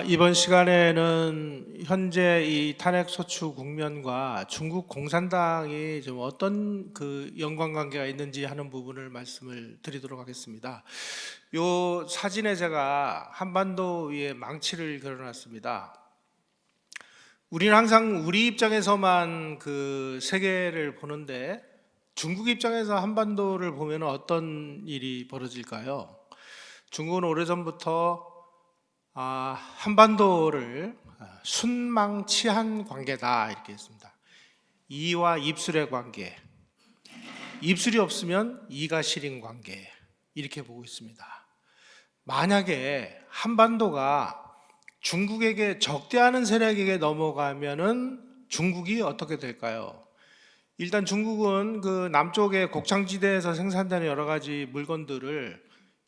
이번 시간에는 현재 이 탄핵 소추 국면과 중국 공산당이 좀 어떤 그 연관관계가 있는지 하는 부분을 말씀을 드리도록 하겠습니다. 요 사진에 제가 한반도 위에 망치를 그려놨습니다. 우리는 항상 우리 입장에서만 그 세계를 보는데 중국 입장에서 한반도를 보면 어떤 일이 벌어질까요? 중국은 오래전부터 한반도를 순망치한 관계다 이렇게 했습니다. 이와 입술의 관계, 입술이 없으면 이가 시린 관계 이렇게 보고 있습니다. 만약에 한반도가 중국에게 적대하는 세력에게 넘어가면은 중국이 어떻게 될까요? 일단 중국은 그 남쪽의 곡창지대에서 생산되는 여러 가지 물건들을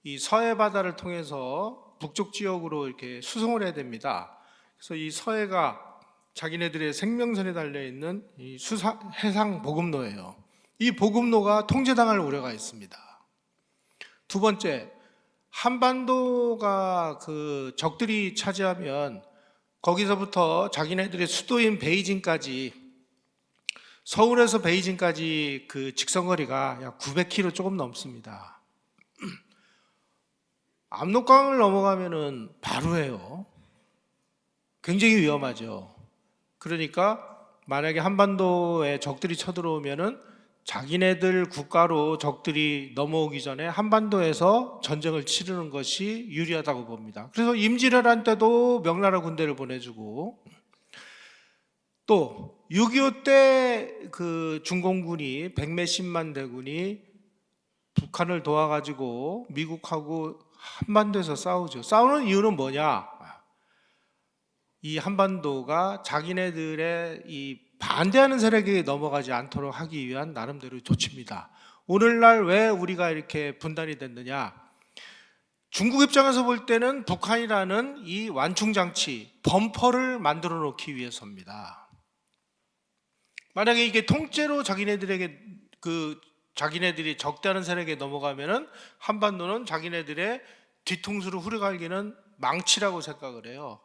이 서해 바다를 통해서 북쪽 지역으로 이렇게 수송을 해야 됩니다. 그래서 이 서해가 자기네들의 생명선에 달려 있는 이 해상 보급로예요. 이 보급로가 통제당할 우려가 있습니다. 두 번째, 한반도가 그 적들이 차지하면 거기서부터 자기네들의 수도인 베이징까지, 서울에서 베이징까지 그 직선거리가 약 900km 조금 넘습니다. 압록강을 넘어가면은 바로예요. 굉장히 위험하죠. 그러니까 만약에 한반도에 적들이 쳐들어오면은 자기네들 국가로 적들이 넘어오기 전에 한반도에서 전쟁을 치르는 것이 유리하다고 봅니다. 그래서 임진왜란 때도 명나라 군대를 보내주고, 또 6.25 때 그 중공군이 백몇십만 대군이 북한을 도와가지고 미국하고 한반도에서 싸우죠. 싸우는 이유는 뭐냐? 이 한반도가 자기네들의 이 반대하는 세력이 넘어가지 않도록 하기 위한 나름대로 조치입니다. 오늘날 왜 우리가 이렇게 분단이 됐느냐? 중국 입장에서 볼 때는 북한이라는 이 완충장치, 범퍼를 만들어 놓기 위해서입니다. 만약에 이게 통째로 자기네들에게 자기네들이 적대하는 세력에 넘어가면은 한반도는 자기네들의 뒤통수를 후려갈기는 망치라고 생각을 해요.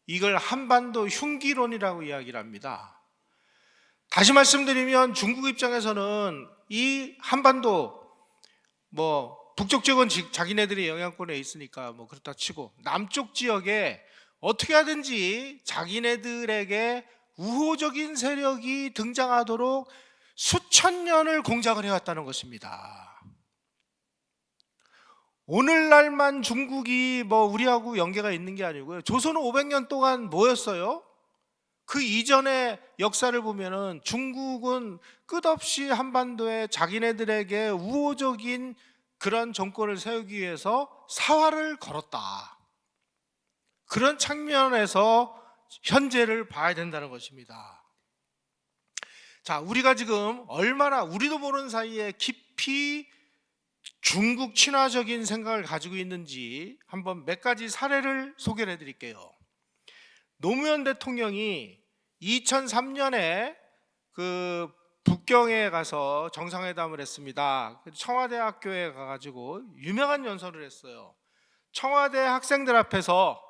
이걸 한반도 흉기론이라고 이야기를 합니다. 다시 말씀드리면 중국 입장에서는 이 한반도 북쪽 지역은 자기네들의 영향권에 있으니까 그렇다 치고 남쪽 지역에 어떻게 하든지 자기네들에게 우호적인 세력이 등장하도록 수천 년을 공작을 해왔다는 것입니다. 오늘날만 중국이 우리하고 연계가 있는 게 아니고요. 조선은 500년 동안 뭐였어요? 그 이전의 역사를 보면은 중국은 끝없이 한반도에 자기네들에게 우호적인 그런 정권을 세우기 위해서 사활을 걸었다. 그런 측면에서 현재를 봐야 된다는 것입니다. 자, 우리가 지금 얼마나 우리도 모르는 사이에 깊이 중국 친화적인 생각을 가지고 있는지 한번 몇 가지 사례를 소개를 해드릴게요. 노무현 대통령이 2003년에 그 북경에 가서 정상회담을 했습니다. 청와대학교에 가가지고 유명한 연설을 했어요. 청와대 학생들 앞에서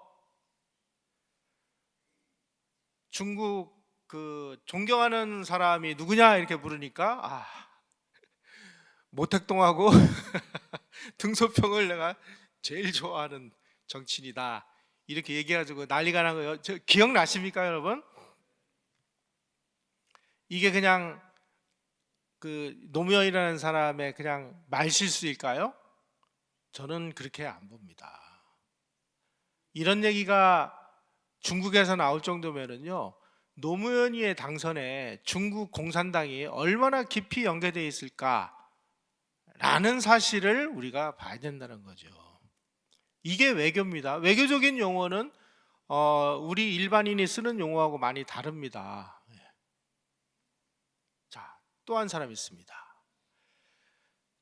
중국 그 존경하는 사람이 누구냐 이렇게 물으니까 모택동하고 등소평을 내가 제일 좋아하는 정치인이다 이렇게 얘기해가지고 난리가 난 거예요. 기억나십니까 여러분? 이게 그냥 그 노무현이라는 사람의 그냥 말실수일까요? 저는 그렇게 안 봅니다. 이런 얘기가 중국에서 나올 정도면은요, 노무현이의 당선에 중국 공산당이 얼마나 깊이 연계되어 있을까라는 사실을 우리가 봐야 된다는 거죠. 이게 외교입니다. 외교적인 용어는 우리 일반인이 쓰는 용어하고 많이 다릅니다. 자, 또 한 사람 있습니다.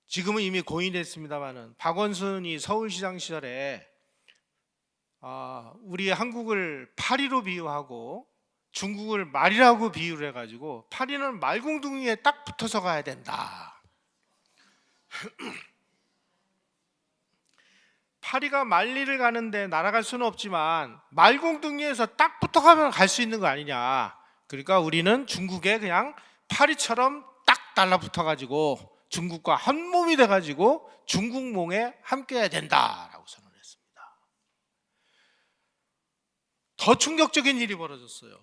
지금은 이미 고인됐습니다만은 박원순이 서울시장 시절에 우리 한국을 파리로 비유하고 중국을 말이라고 비유를 해가지고 파리는 말궁둥이에 딱 붙어서 가야 된다. 파리가 말리를 가는데 날아갈 수는 없지만 말공둥이에서 딱 붙어가면 갈 수 있는 거 아니냐. 그러니까 우리는 중국에 그냥 파리처럼 딱 달라붙어가지고 중국과 한 몸이 돼가지고 중국몽에 함께해야 된다라고 선언했습니다. 더 충격적인 일이 벌어졌어요.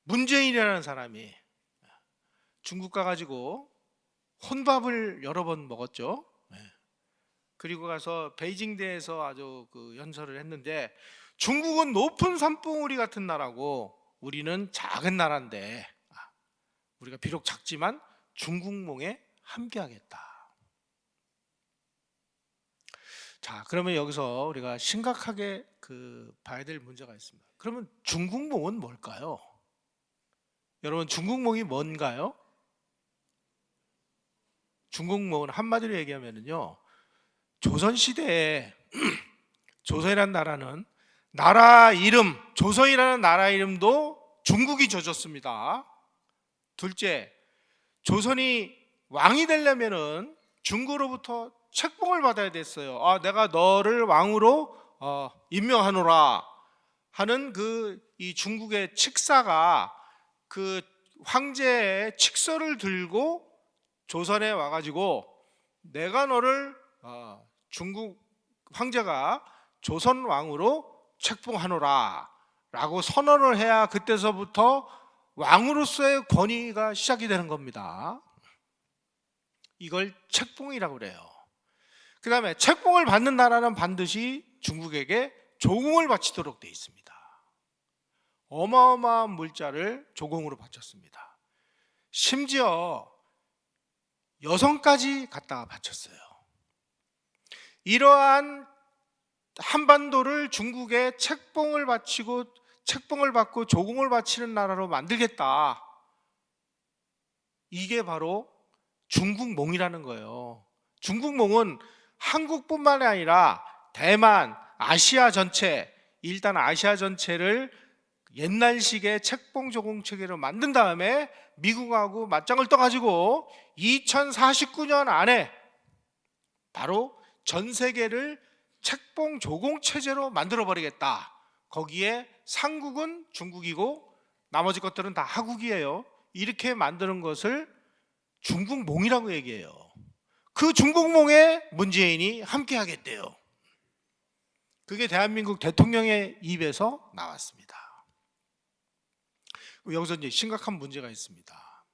문재인이라는 사람이 중국 가가지고 혼밥을 여러 번 먹었죠. 그리고 가서 베이징대에서 아주 연설을 했는데, 중국은 높은 산봉우리 같은 나라고 우리는 작은 나라인데 우리가 비록 작지만 중국몽에 함께하겠다. 자, 그러면 여기서 우리가 심각하게 봐야 될 문제가 있습니다. 그러면 중국몽은 뭘까요? 여러분, 중국몽이 뭔가요? 중국몽은 한마디로 얘기하면요, 조선시대에 조선이라는 나라는 나라 이름, 조선이라는 나라 이름도 중국이 져줬습니다. 둘째, 조선이 왕이 되려면은 중국으로부터 책봉을 받아야 됐어요. 아, 내가 너를 왕으로 임명하노라 하는 이 중국의 칙사가 그 황제의 칙서를 들고 조선에 와가지고 내가 너를 중국 황제가 조선 왕으로 책봉하노라 라고 선언을 해야 그때서부터 왕으로서의 권위가 시작이 되는 겁니다. 이걸 책봉이라고 그래요. 그 다음에 책봉을 받는 나라는 반드시 중국에게 조공을 바치도록 되어 있습니다. 어마어마한 물자를 조공으로 바쳤습니다. 심지어 여성까지 갖다가 바쳤어요. 이러한 한반도를 중국에 책봉을 받고 조공을 바치는 나라로 만들겠다. 이게 바로 중국몽이라는 거예요. 중국몽은 한국뿐만 아니라 대만, 아시아 전체, 일단 아시아 전체를 옛날식의 책봉 조공 체계로 만든 다음에 미국하고 맞짱을 떠가지고 2049년 안에 바로 전 세계를 책봉 조공 체제로 만들어 버리겠다. 거기에 상국은 중국이고 나머지 것들은 다 하국이에요. 이렇게 만드는 것을 중국몽이라고 얘기해요. 그 중국몽에 문재인이 함께 하겠대요. 그게 대한민국 대통령의 입에서 나왔습니다. 여기서 이제 심각한 문제가 있습니다.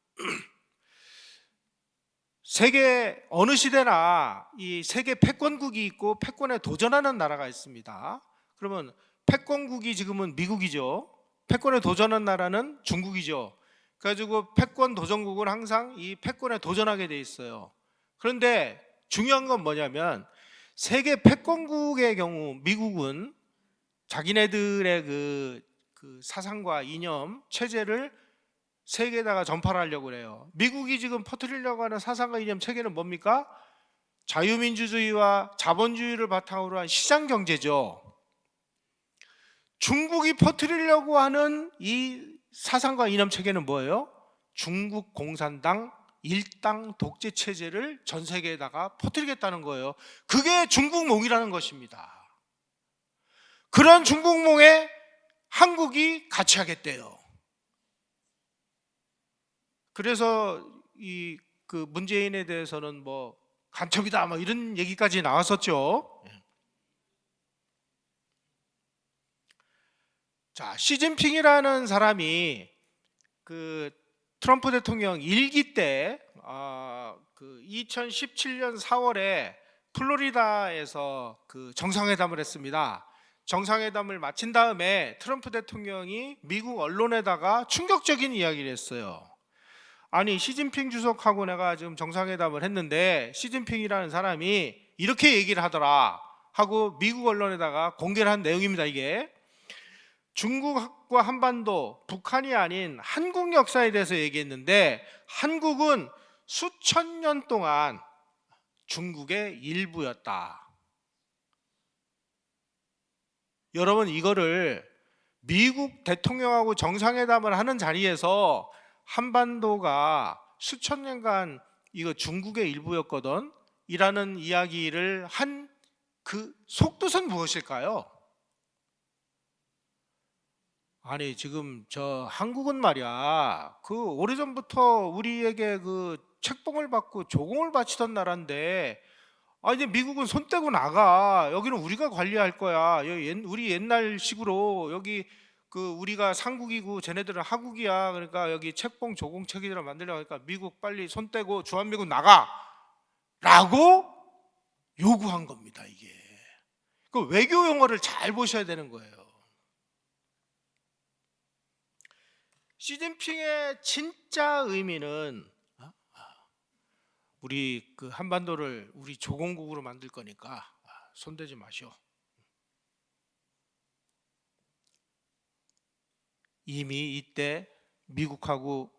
세계 어느 시대나 이 세계 패권국이 있고 패권에 도전하는 나라가 있습니다. 그러면 패권국이 지금은 미국이죠. 패권에 도전한 나라는 중국이죠. 그래가지고 패권 도전국은 항상 이 패권에 도전하게 돼 있어요. 그런데 중요한 건 뭐냐면 세계 패권국의 경우 미국은 자기네들의 그 사상과 이념, 체제를 세계에다가 전파를 하려고 해요. 미국이 지금 퍼뜨리려고 하는 사상과 이념 체계는 뭡니까? 자유민주주의와 자본주의를 바탕으로 한 시장경제죠. 중국이 퍼뜨리려고 하는 이 사상과 이념 체계는 뭐예요? 중국 공산당 일당 독재 체제를 전 세계에다가 퍼뜨리겠다는 거예요. 그게 중국몽이라는 것입니다. 그런 중국몽에 한국이 같이 하겠대요. 그래서 문재인에 대해서는 뭐 간첩이다 뭐 이런 얘기까지 나왔었죠. 자, 시진핑이라는 사람이 트럼프 대통령 1기 때 2017년 4월에 플로리다에서 정상회담을 했습니다. 정상회담을 마친 다음에 트럼프 대통령이 미국 언론에다가 충격적인 이야기를 했어요. 아니, 시진핑 주석하고 내가 지금 정상회담을 했는데 시진핑이라는 사람이 이렇게 얘기를 하더라 하고 미국 언론에다가 공개를 한 내용입니다. 이게 중국과 한반도, 북한이 아닌 한국 역사에 대해서 얘기했는데 한국은 수천 년 동안 중국의 일부였다. 여러분, 이거를 미국 대통령하고 정상회담을 하는 자리에서 한반도가 수천 년간 이거 중국의 일부였거든 이라는 이야기를 한 그 속뜻은 무엇일까요? 아니 지금 저 한국은 말이야 그 오래전부터 우리에게 그 책봉을 받고 조공을 바치던 나라인데 이제 미국은 손 떼고 나가. 여기는 우리가 관리할 거야. 우리 옛날식으로 여기 그 우리가 상국이고 쟤네들은 하국이야. 그러니까 여기 책봉 조공 체계를 만들려고 하니까 미국 빨리 손 떼고 주한미군 나가 라고 요구한 겁니다. 이게 그 외교 용어를 잘 보셔야 되는 거예요. 시진핑의 진짜 의미는 우리 그 한반도를 우리 조공국으로 만들 거니까 손대지 마시오. 이미 이때 미국하고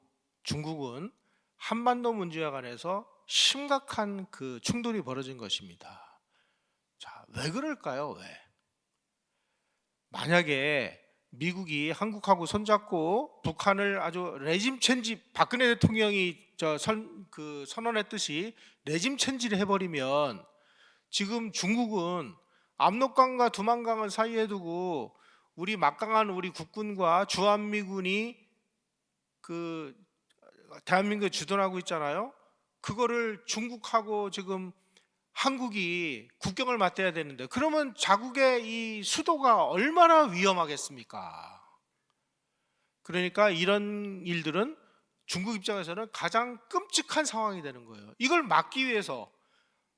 중국은 한반도 문제와 관해서 심각한 그 충돌이 벌어진 것입니다. 자, 왜 그럴까요? 왜? 만약에 미국이 한국하고 손잡고 북한을 아주 레짐 체인지, 박근혜 대통령이 선언했듯이 레짐 체인지를 해버리면 지금 중국은 압록강과 두만강을 사이에 두고 우리 막강한 우리 국군과 주한미군이 그 대한민국에 주둔하고 있잖아요. 그거를 중국하고 지금 한국이 국경을 맞대야 되는데 그러면 자국의 이 수도가 얼마나 위험하겠습니까? 그러니까 이런 일들은 중국 입장에서는 가장 끔찍한 상황이 되는 거예요. 이걸 막기 위해서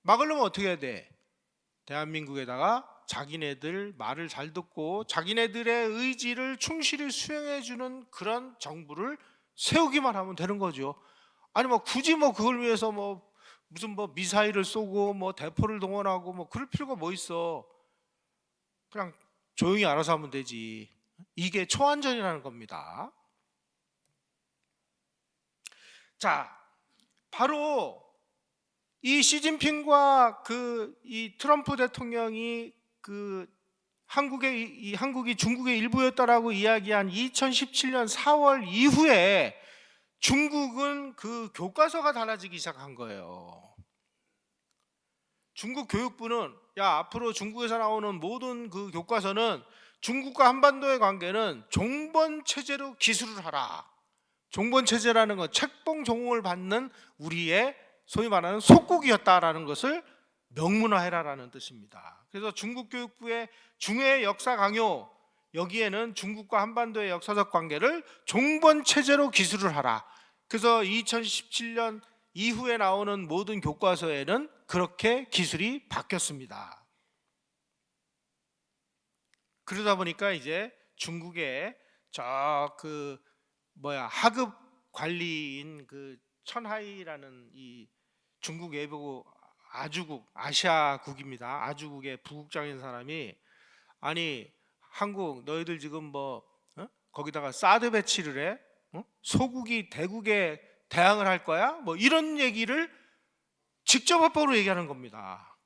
막으려면 어떻게 해야 돼? 대한민국에다가 자기네들 말을 잘 듣고 자기네들의 의지를 충실히 수행해 주는 그런 정부를 세우기만 하면 되는 거죠. 아니 뭐 굳이 뭐 그걸 위해서 뭐 무슨 뭐 미사일을 쏘고 뭐 대포를 동원하고 뭐 그럴 필요가 뭐 있어. 그냥 조용히 알아서 하면 되지. 이게 초안전이라는 겁니다. 자, 바로 이 시진핑과 이 트럼프 대통령이 한국이 중국의 일부였다라고 이야기한 2017년 4월 이후에 중국은 그 교과서가 달라지기 시작한 거예요. 중국 교육부는 앞으로 중국에서 나오는 모든 그 교과서는 중국과 한반도의 관계는 종번 체제로 기술을 하라. 종번 체제라는 건 책봉 종을 받는 우리의 소위 말하는 속국이었다라는 것을 명문화해라라는 뜻입니다. 그래서 중국 교육부의 중해 역사 강요, 여기에는 중국과 한반도의 역사적 관계를 종번 체제로 기술을 하라. 그래서 2017년 이후에 나오는 모든 교과서에는 그렇게 기술이 바뀌었습니다. 그러다 보니까 이제 중국의 하급 관리인 그 천하이라는 이 중국 외교부 아시아국입니다. 아주국의 부국장인 사람이 아니 한국 너희들 지금 거기다가 사드 배치를 해? 소국이 대국에 대항을 할 거야? 뭐 이런 얘기를 직접 합법으로 얘기하는 겁니다.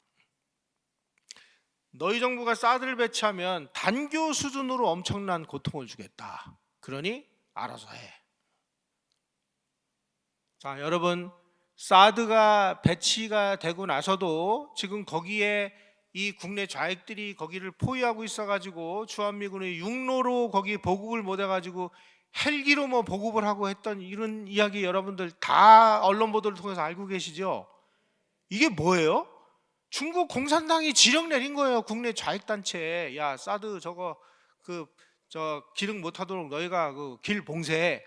너희 정부가 사드를 배치하면 단교 수준으로 엄청난 고통을 주겠다. 그러니 알아서 해. 자, 여러분 사드가 배치가 되고 나서도 지금 거기에 이 국내 좌익들이 거기를 포위하고 있어가지고 주한미군의 육로로 거기 보급을 못해가지고 헬기로 뭐 보급을 하고 했던 이런 이야기 여러분들 다 언론 보도를 통해서 알고 계시죠? 이게 뭐예요? 중국 공산당이 지령 내린 거예요. 국내 좌익단체에 사드 저거 기능 못하도록 너희가 그 길 봉쇄해.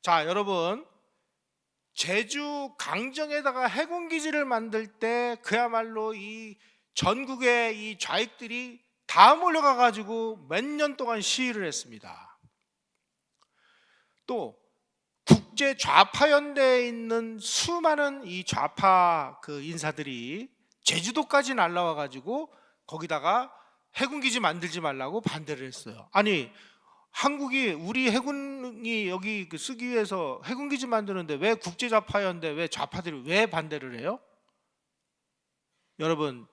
자, 여러분 제주 강정에다가 해군기지를 만들 때 그야말로 이 전국의 이 좌익들이 다 몰려가 가지고 몇 년 동안 시위를 했습니다. 또 국제 좌파 연대에 있는 수많은 이 좌파 인사들이 제주도까지 날라와 가지고 거기다가 해군기지 만들지 말라고 반대를 했어요. 아니 한국이 우리 해군이 여기 쓰기 위해서 해군기지 만드는데 왜 국제좌파연대 왜 좌파들이 왜 반대를 해요? 여러분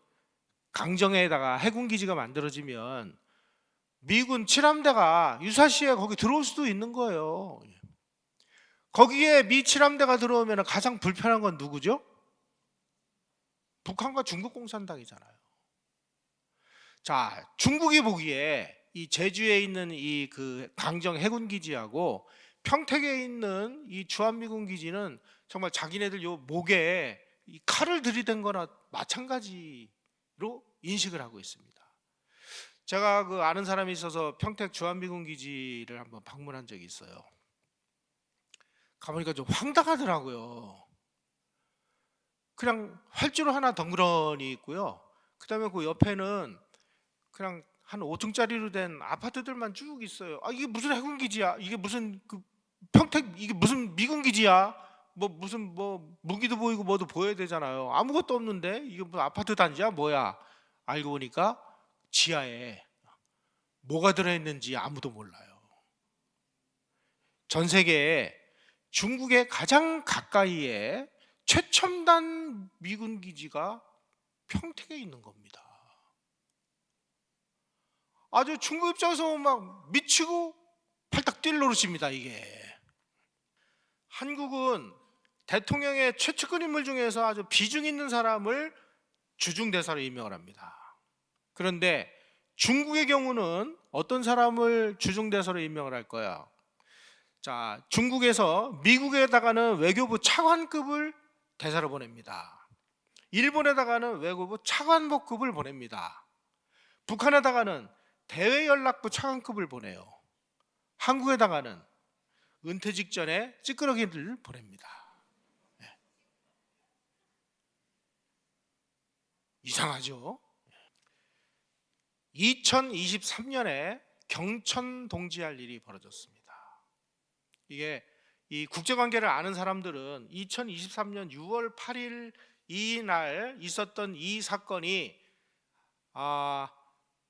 강정에다가 해군기지가 만들어지면 미군 7함대가 유사시에 거기 들어올 수도 있는 거예요. 거기에 미 7함대가 들어오면 가장 불편한 건 누구죠? 북한과 중국 공산당이잖아요. 자, 중국이 보기에 이 제주에 있는 이 그 강정 해군 기지하고 평택에 있는 이 주한미군 기지는 정말 자기네들 요 목에 이 칼을 들이댄 거나 마찬가지로 인식을 하고 있습니다. 제가 그 아는 사람이 있어서 평택 주한미군 기지를 한번 방문한 적이 있어요. 가보니까 좀 황당하더라고요. 그냥 활주로 하나 덩그러니 있고요. 그다음에 그 옆에는 그냥 한 5층짜리로 된 아파트들만 쭉 있어요. 아, 이게 무슨 해군 기지야? 이게 무슨 그 평택 이게 무슨 미군 기지야? 뭐 무슨 뭐 무기도 보이고 뭐도 보여야 되잖아요. 아무것도 없는데 이게 뭐 아파트 단지야 뭐야? 알고 보니까 지하에 뭐가 들어있는지 아무도 몰라요. 전 세계에 중국의 가장 가까이에 최첨단 미군 기지가 평택에 있는 겁니다. 아주 중국 입장에서 보면 막 미치고 팔딱 뛸 노릇입니다. 이게 한국은 대통령의 최측근 인물 중에서 아주 비중 있는 사람을 주중대사로 임명을 합니다. 그런데 중국의 경우는 어떤 사람을 주중대사로 임명을 할 거야? 자, 중국에서 미국에다가는 외교부 차관급을 대사로 보냅니다. 일본에다가는 외교부 차관복급을 보냅니다. 북한에다가는 대외연락부 차관급을 보내요. 한국에다가는 은퇴 직전에 찌끄러기를 보냅니다. 네. 이상하죠? 2023년에 경천 동지할 일이 벌어졌습니다. 이게 이 국제관계를 아는 사람들은 2023년 6월 8일 이날 있었던 이 사건이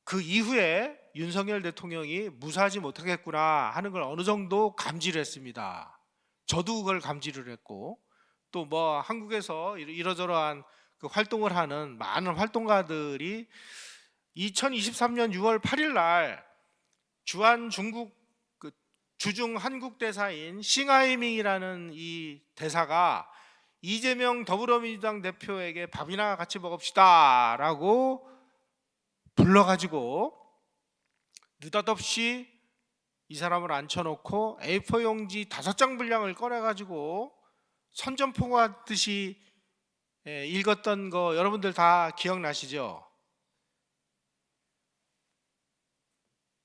그 이후에 윤석열 대통령이 무사하지 못하겠구나 하는 걸 어느 정도 감지를 했습니다. 저도 그걸 감지를 했고 또 뭐 한국에서 이러저러한 그 활동을 하는 많은 활동가들이 2023년 6월 8일 날 주한 중국 그 주중 한국 대사인 싱하이밍이라는 이 대사가 이재명 더불어민주당 대표에게 밥이나 같이 먹읍시다라고 불러가지고 느닷없이 이 사람을 앉혀놓고 A4 용지 5장 분량을 꺼내가지고 선전포고하듯이 읽었던 거 여러분들 다 기억나시죠?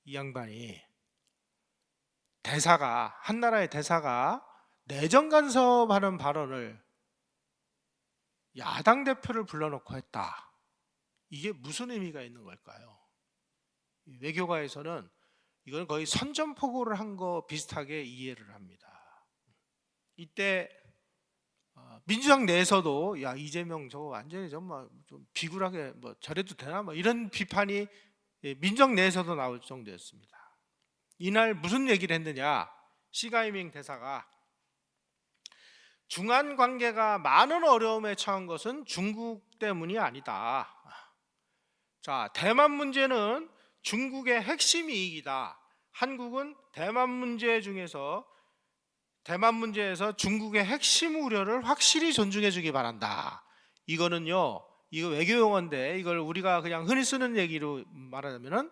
이 양반이 대사가 한 나라의 대사가 내정 간섭하는 발언을 야당 대표를 불러놓고 했다. 이게 무슨 의미가 있는 걸까요? 외교가에서는 이건 거의 선전포고를 한 거 비슷하게 이해를 합니다. 이때 민주당 내에서도 야 이재명 저거 완전히 정말 좀 비굴하게 뭐 저래도 되나 뭐 이런 비판이 민주당 내에서도 나올 정도였습니다. 이날 무슨 얘기를 했느냐? 시가이밍 대사가 중한 관계가 많은 어려움에 처한 것은 중국 때문이 아니다. 자, 대만 문제는 중국의 핵심 이익이다. 한국은 대만 문제에서 중국의 핵심 우려를 확실히 존중해 주기 바란다. 이거는요, 이거 외교 용어인데 이걸 우리가 그냥 흔히 쓰는 얘기로 말하자면은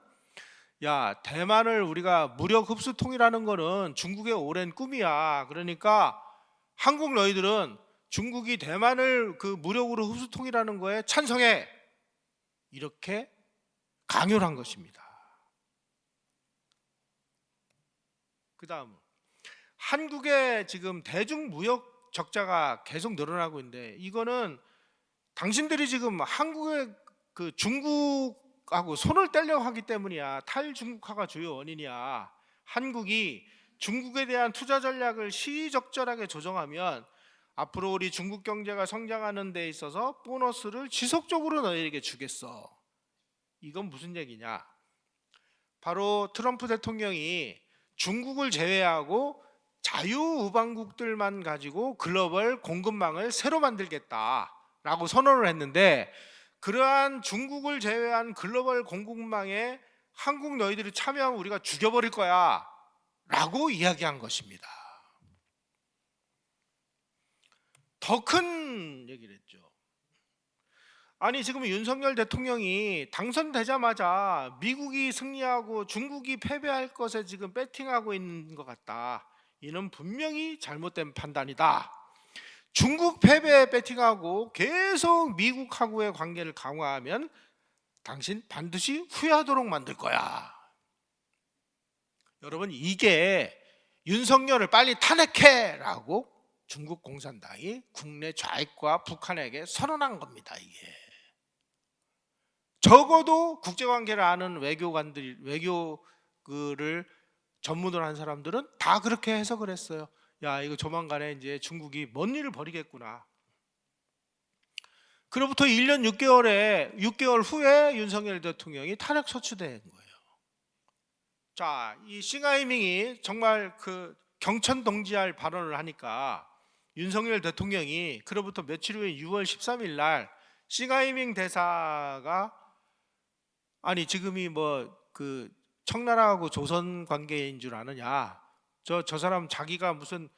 야, 대만을 우리가 무력 흡수 통일하는 거는 중국의 오랜 꿈이야. 그러니까 한국 너희들은 중국이 대만을 그 무력으로 흡수 통일하는 거에 찬성해. 이렇게 강요를 한 것입니다. 그 다음 한국의 지금 대중무역 적자가 계속 늘어나고 있는데 이거는 당신들이 지금 한국의 그 중국하고 손을 떼려고 하기 때문이야. 탈중국화가 주요 원인이야. 한국이 중국에 대한 투자 전략을 시의적절하게 조정하면 앞으로 우리 중국 경제가 성장하는 데 있어서 보너스를 지속적으로 너희에게 주겠어. 이건 무슨 얘기냐? 바로 트럼프 대통령이 중국을 제외하고 자유우방국들만 가지고 글로벌 공급망을 새로 만들겠다라고 선언을 했는데 그러한 중국을 제외한 글로벌 공급망에 한국 너희들이 참여하면 우리가 죽여버릴 거야 라고 이야기한 것입니다. 더 큰 얘기를 했죠. 아니 지금 윤석열 대통령이 당선되자마자 미국이 승리하고 중국이 패배할 것에 지금 배팅하고 있는 것 같다. 이는 분명히 잘못된 판단이다. 중국 패배에 배팅하고 계속 미국하고의 관계를 강화하면 당신 반드시 후회하도록 만들 거야. 여러분, 이게 윤석열을 빨리 탄핵해라고 중국 공산당이 국내 좌익과 북한에게 선언한 겁니다. 이게 적어도 국제관계를 아는 외교관들, 외교를 전문으로 한 사람들은 다 그렇게 해석을 했어요. 야, 이거 조만간에 이제 중국이 뭔 일을 벌이겠구나. 그로부터 1년 6개월 후에 윤석열 대통령이 탄핵 소추된 거예요. 자, 이 싱하이밍이 정말 그 경천동지할 발언을 하니까 윤석열 대통령이 그로부터 며칠 후에 6월 13일 날 싱하이밍 대사가 아니 지금이 뭐 그 청나라하고 조선 관계인 줄 아느냐? 저 사람 자기가 무슨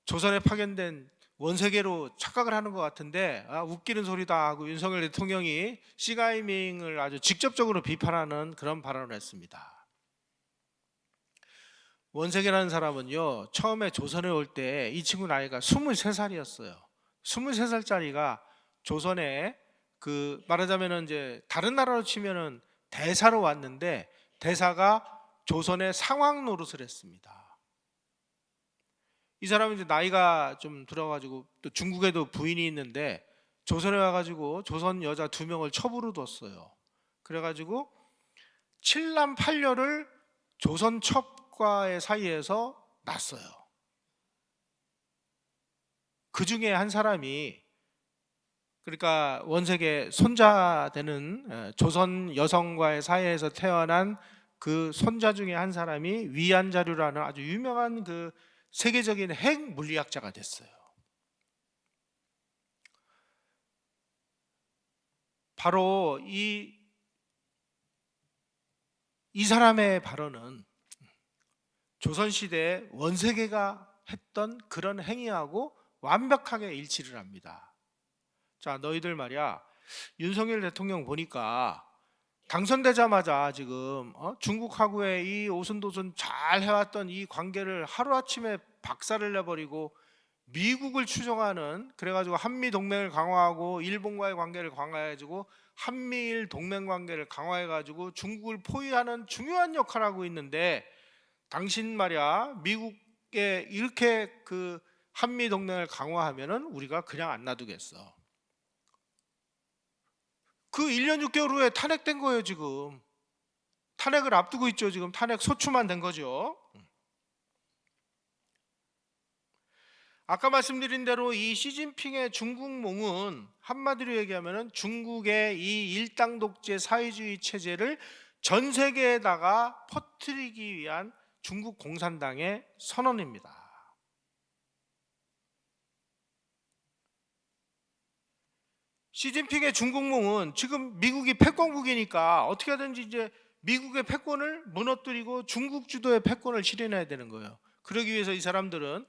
조선에 파견된 원세계로 착각을 하는 것 같은데 웃기는 소리다 하고 윤석열 대통령이 싱하이밍을 아주 직접적으로 비판하는 그런 발언을 했습니다. 원세계라는 사람은요, 처음에 조선에 올 때 이 친구 나이가 23살이었어요. 23살짜리가 조선에 그 말하자면은 이제 다른 나라로 치면은 대사로 왔는데 대사가 조선의 상황 노릇을 했습니다. 이 사람은 이제 나이가 좀 들어가지고 또 중국에도 부인이 있는데 조선에 와가지고 조선 여자 2명을 첩으로 뒀어요. 그래가지고 7남 8녀를 조선 첩과의 사이에서 낳았어요. 그 중에 한 사람이 그러니까 원색의 손자 되는 조선 여성과의 사이에서 태어난 그 손자 중에 한 사람이 위안자류라는 아주 유명한 그 세계적인 핵 물리학자가 됐어요. 바로 이 사람의 발언은 조선시대 원세계가 했던 그런 행위하고 완벽하게 일치를 합니다. 자, 너희들 말이야, 윤석열 대통령 보니까 당선되자마자 지금 중국하고의 이 오순도순 잘 해왔던 이 관계를 하루아침에 박살을 내버리고 미국을 추종하는, 그래가지고 한미동맹을 강화하고 일본과의 관계를 강화해가지고 한미일 동맹 관계를 강화해가지고 중국을 포위하는 중요한 역할을 하고 있는데, 당신 말이야 미국에 이렇게 그 한미동맹을 강화하면은 우리가 그냥 안 놔두겠어. 그 1년 6개월 후에 탄핵된 거예요. 지금 탄핵을 앞두고 있죠. 지금 탄핵 소추만 된 거죠. 아까 말씀드린 대로 이 시진핑의 중국몽은 한마디로 얘기하면 중국의 이 일당 독재 사회주의 체제를 전 세계에다가 퍼뜨리기 위한 중국 공산당의 선언입니다. 시진핑의 중국몽은 지금 미국이 패권국이니까 어떻게 하든지 이제 미국의 패권을 무너뜨리고 중국 주도의 패권을 실현해야 되는 거예요. 그러기 위해서 이 사람들은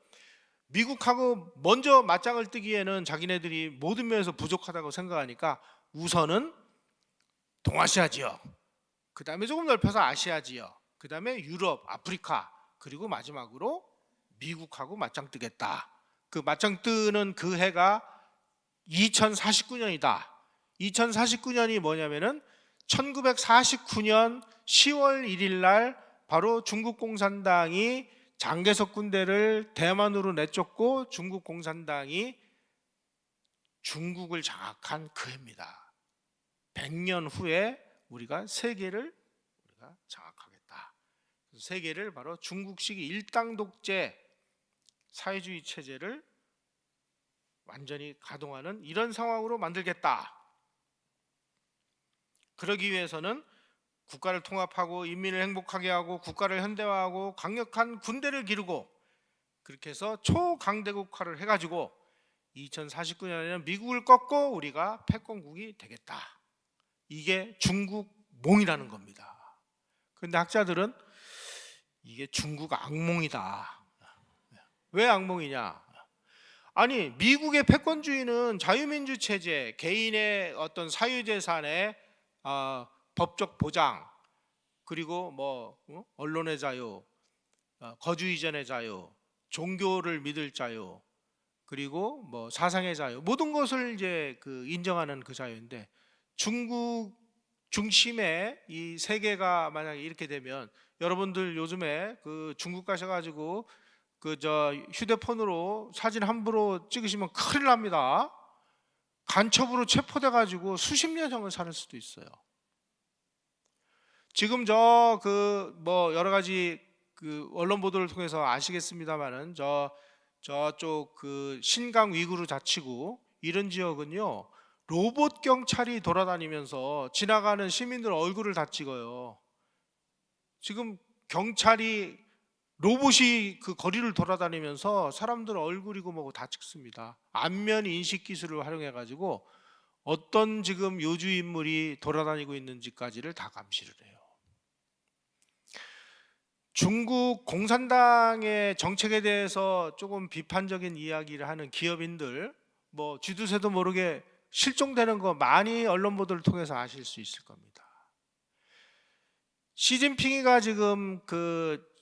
미국하고 먼저 맞짱을 뜨기에는 자기네들이 모든 면에서 부족하다고 생각하니까 우선은 동아시아 지역, 그 다음에 조금 넓혀서 아시아 지역, 그 다음에 유럽, 아프리카, 그리고 마지막으로 미국하고 맞짱 뜨겠다. 그 맞짱 뜨는 그 해가 2049년이다. 2049년이 뭐냐면은 1949년 10월 1일 날 바로 중국 공산당이 장개석 군대를 대만으로 내쫓고 중국 공산당이 중국을 장악한 그 해입니다. 100년 후에 우리가 세계를 장악하겠다. 세계를 바로 중국식 일당 독재 사회주의 체제를 완전히 가동하는 이런 상황으로 만들겠다. 그러기 위해서는 국가를 통합하고 인민을 행복하게 하고 국가를 현대화하고 강력한 군대를 기르고 그렇게 해서 초강대국화를 해가지고 2049년에는 미국을 꺾고 우리가 패권국이 되겠다. 이게 중국몽이라는 겁니다. 그런데 학자들은 이게 중국 악몽이다. 왜 악몽이냐? 아니 미국의 패권주의는 자유민주 체제, 개인의 어떤 사유재산의 법적 보장, 그리고 언론의 자유, 거주 이전의 자유, 종교를 믿을 자유, 그리고 사상의 자유, 모든 것을 이제 인정하는 그 자유인데, 중국 중심의 이 세계가 만약에 이렇게 되면, 여러분들 요즘에 중국 가셔가지고 휴대폰으로 사진 함부로 찍으시면 큰일 납니다. 간첩으로 체포돼 가지고 수십 년형을 살 수도 있어요. 지금 여러 가지 언론 보도를 통해서 아시겠습니다만은 저쪽 신강 위구르 자치구 이런 지역은요, 로봇 경찰이 돌아다니면서 지나가는 시민들 얼굴을 다 찍어요. 지금 경찰이 로봇이 거리를 돌아다니면서 사람들 얼굴이고 뭐고 다 찍습니다. 안면 인식 기술을 활용해 가지고 어떤 지금 요주 인물이 돌아다니고 있는지까지를 다 감시를 해요. 중국 공산당의 정책에 대해서 조금 비판적인 이야기를 하는 기업인들, 쥐두새도 모르게 실종되는 거 많이 언론 보도를 통해서 아실 수 있을 겁니다. 시진핑이가 지금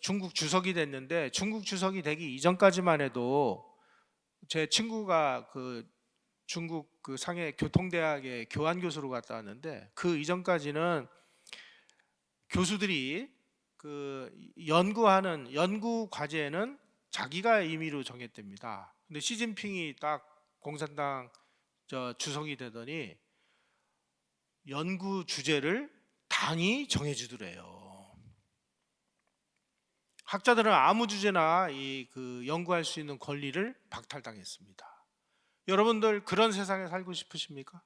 중국 주석이 됐는데, 중국 주석이 되기 이전까지만 해도 제 친구가 중국 상해 교통대학의 교환 교수로 갔다 왔는데, 그 이전까지는 교수들이 연구하는 연구 과제는 자기가 임의로 정했답니다. 근데 시진핑이 딱 공산당 주석이 되더니 연구 주제를 당이 정해주더래요. 학자들은 아무 주제나 연구할 수 있는 권리를 박탈당했습니다. 여러분들 그런 세상에 살고 싶으십니까?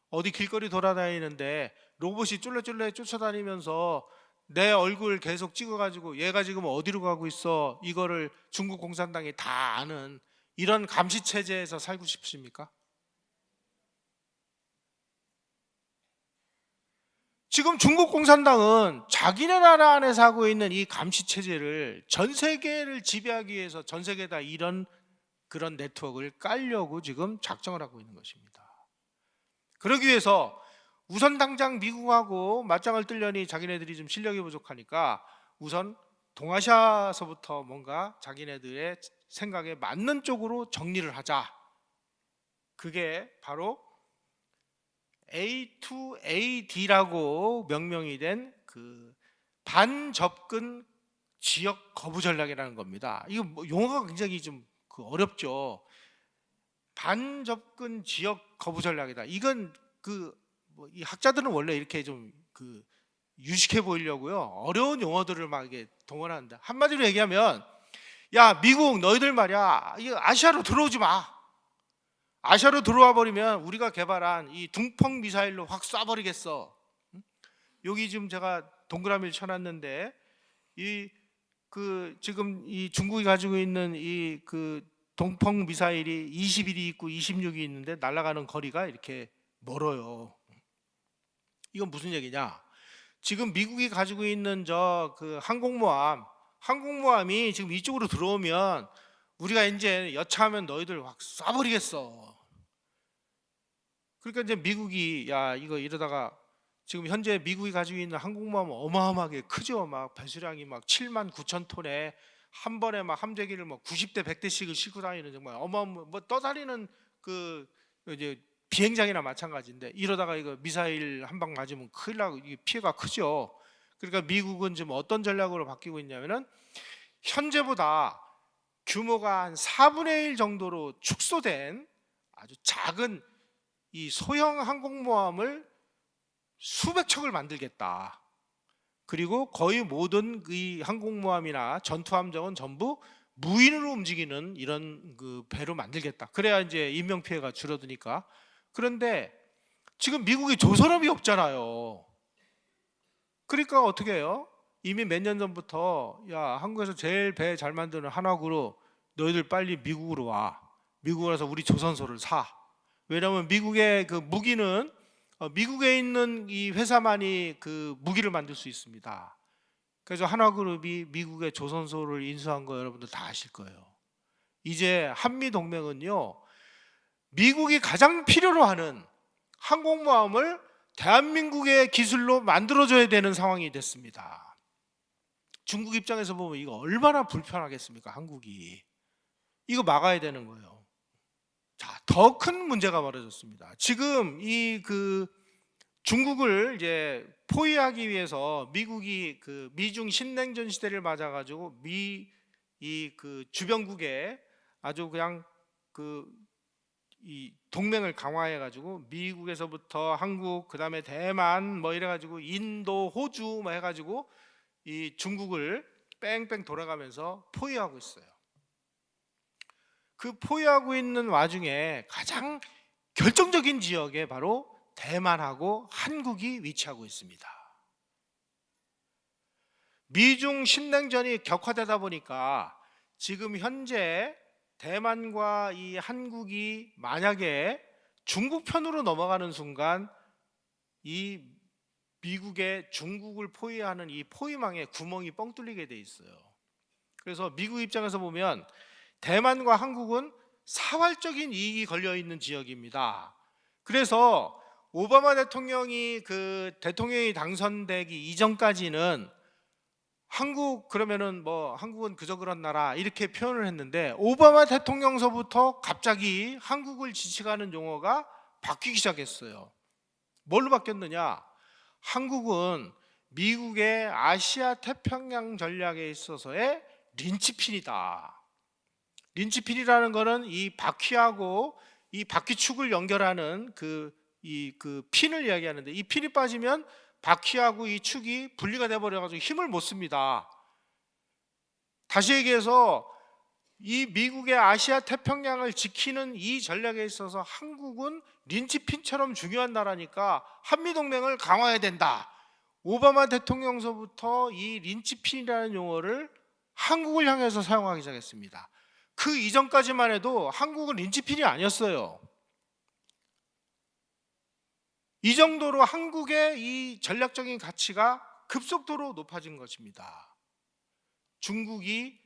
어디 길거리 돌아다니는데 로봇이 쫄래쫄래 쫓아다니면서 내 얼굴 계속 찍어가지고 얘가 지금 어디로 가고 있어, 이거를 중국 공산당이 다 아는 이런 감시체제에서 살고 싶으십니까? 지금 중국 공산당은 자기네 나라 안에서 하고 있는 이 감시체제를 전 세계를 지배하기 위해서 전 세계에다 그런 네트워크를 깔려고 지금 작정을 하고 있는 것입니다. 그러기 위해서 우선 당장 미국하고 맞짱을 뜨려니 자기네들이 좀 실력이 부족하니까 우선 동아시아서부터 뭔가 자기네들의 생각에 맞는 쪽으로 정리를 하자. 그게 바로 A2AD라고 명명이 된 반접근 지역 거부 전략이라는 겁니다. 이거 용어가 굉장히 좀 어렵죠. 반접근 지역 거부 전략이다. 이건 이 학자들은 원래 이렇게 좀 유식해 보이려고요, 어려운 용어들을 막 이게 동원한다. 한마디로 얘기하면, 야 미국 너희들 말이야, 이 아시아로 들어오지 마. 아시아로 들어와 버리면 우리가 개발한 이 둥펑 미사일로 확 쏴버리겠어. 여기 지금 제가 동그라미를 쳐놨는데, 지금 이 중국이 가지고 있는 이 동펑 미사일이 21이 있고 26이 있는데 날아가는 거리가 이렇게 멀어요. 이건 무슨 얘기냐? 지금 미국이 가지고 있는 항공모함이 지금 이쪽으로 들어오면 우리가 이제 여차하면 너희들 확 쏴버리겠어. 그러니까 이제 미국이 이러다가 지금 현재 미국이 가지고 있는 항공모함은 어마어마하게 크죠. 막 배수량이 막 7만 9천 톤에 한 번에 막 함재기를 90대 100대씩을 싣고 다니는 정말 떠다니는 이제 비행장이나 마찬가지인데, 이러다가 이거 미사일 한 방 맞으면 큰일 나고 이게 피해가 크죠. 그러니까 미국은 지금 어떤 전략으로 바뀌고 있냐면은, 현재보다 규모가 한 4분의 1 정도로 축소된 아주 작은 이 소형 항공모함을 수백 척을 만들겠다. 그리고 거의 모든 이 항공모함이나 전투함정은 전부 무인으로 움직이는 이런 배로 만들겠다. 그래야 이제 인명 피해가 줄어드니까. 그런데 지금 미국이 조선업이 없잖아요. 그러니까 어떻게 해요? 이미 몇 년 전부터 한국에서 제일 배 잘 만드는 한화그룹, 너희들 빨리 미국으로 와. 미국으로 와서 우리 조선소를 사. 왜냐하면 미국의 무기는 미국에 있는 이 회사만이 무기를 만들 수 있습니다. 그래서 한화그룹이 미국의 조선소를 인수한 거 여러분들 다 아실 거예요. 이제 한미 동맹은요, 미국이 가장 필요로 하는 항공모함을 대한민국의 기술로 만들어줘야 되는 상황이 됐습니다. 중국 입장에서 보면 이거 얼마나 불편하겠습니까? 한국이 이거 막아야 되는 거예요. 자, 더 큰 문제가 벌어졌습니다. 지금 중국을 이제 포위하기 위해서 미국이 미중 신냉전 시대를 맞아가지고 주변국에 아주 그냥 이 동맹을 강화해가지고 미국에서부터 한국, 그다음에 대만 뭐 이래가지고 인도, 호주 뭐 해가지고 이 중국을 뺑뺑 돌아가면서 포위하고 있어요. 그 포위하고 있는 와중에 가장 결정적인 지역에 바로 대만하고 한국이 위치하고 있습니다. 미중 신냉전이 격화되다 보니까 지금 현재 대만과 이 한국이 만약에 중국 편으로 넘어가는 순간 이 미국의 중국을 포위하는 이 포위망에 구멍이 뻥 뚫리게 돼 있어요. 그래서 미국 입장에서 보면 대만과 한국은 사활적인 이익이 걸려 있는 지역입니다. 그래서 오바마 대통령이 대통령이 당선되기 이전까지는 그러면은 뭐 한국은 그저 그런 나라 이렇게 표현을 했는데, 오바마 대통령서부터 갑자기 한국을 지칭하는 용어가 바뀌기 시작했어요. 뭘로 바뀌었느냐? 한국은 미국의 아시아 태평양 전략에 있어서의 린치핀이다. 린치핀이라는 거는 이 바퀴하고 이 바퀴축을 연결하는 핀을 이야기하는데, 이 핀이 빠지면 바퀴하고 이 축이 분리가 돼버려가지고 힘을 못 씁니다. 다시 얘기해서 이 미국의 아시아 태평양을 지키는 이 전략에 있어서 한국은 린치핀처럼 중요한 나라니까 한미동맹을 강화해야 된다. 오바마 대통령서부터 이 린치핀이라는 용어를 한국을 향해서 사용하기 시작했습니다. 그 이전까지만 해도 한국은 린치핀이 아니었어요. 이 정도로 한국의 이 전략적인 가치가 급속도로 높아진 것입니다. 중국이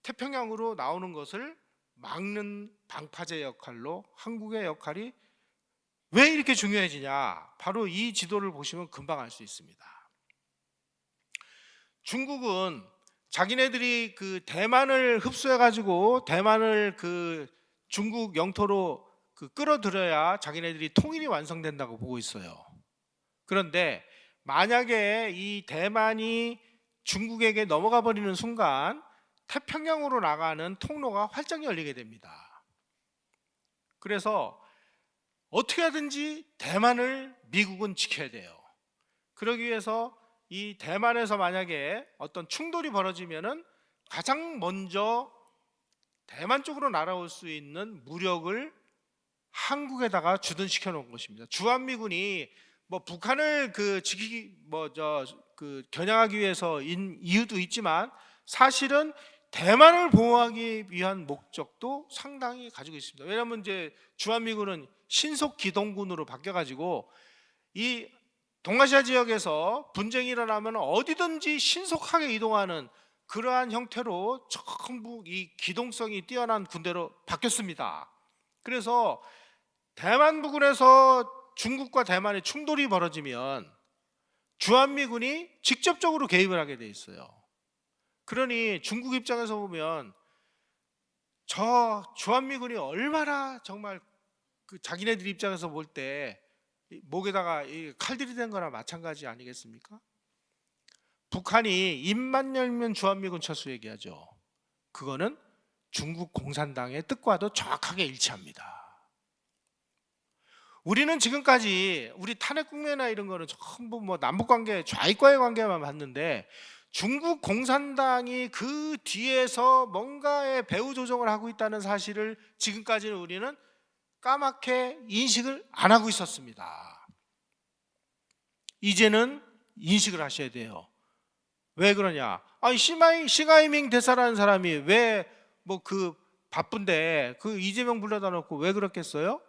태평양으로 나오는 것을 막는 방파제 역할로 한국의 역할이 왜 이렇게 중요해지냐? 바로 이 지도를 보시면 금방 알 수 있습니다. 중국은 자기네들이 대만을 흡수해가지고 대만을 중국 영토로 끌어들여야 자기네들이 통일이 완성된다고 보고 있어요. 그런데 만약에 이 대만이 중국에게 넘어가 버리는 순간 태평양으로 나가는 통로가 활짝 열리게 됩니다. 그래서 어떻게 하든지 대만을 미국은 지켜야 돼요. 그러기 위해서 이 대만에서 만약에 어떤 충돌이 벌어지면은 가장 먼저 대만 쪽으로 날아올 수 있는 무력을 한국에다가 주둔시켜 놓은 것입니다. 주한미군이 뭐 북한을 겨냥하기 위해서인 이유도 있지만, 사실은 대만을 보호하기 위한 목적도 상당히 가지고 있습니다. 왜냐하면 이제 주한미군은 신속 기동군으로 바뀌어가지고 이 동아시아 지역에서 분쟁이 일어나면 어디든지 신속하게 이동하는 그러한 형태로 전부 이 기동성이 뛰어난 군대로 바뀌었습니다. 그래서 대만 부근에서 중국과 대만의 충돌이 벌어지면 주한미군이 직접적으로 개입을 하게 돼 있어요. 그러니 중국 입장에서 보면 저 주한미군이 얼마나 정말 자기네들 입장에서 볼 때 목에다가 칼들이 된 거나 마찬가지 아니겠습니까? 북한이 입만 열면 주한미군 철수 얘기하죠. 그거는 중국 공산당의 뜻과도 정확하게 일치합니다. 우리는 지금까지 우리 탄핵 국면이나 이런 거는 전부 뭐 남북 관계, 좌익과의 관계만 봤는데, 중국 공산당이 그 뒤에서 뭔가의 배후 조정을 하고 있다는 사실을 지금까지는 우리는 까맣게 인식을 안 하고 있었습니다. 이제는 인식을 하셔야 돼요. 왜 그러냐? 아니 시가이밍 대사라는 사람이 왜 뭐 바쁜데 이재명 불러다 놓고 왜 그렇겠어요?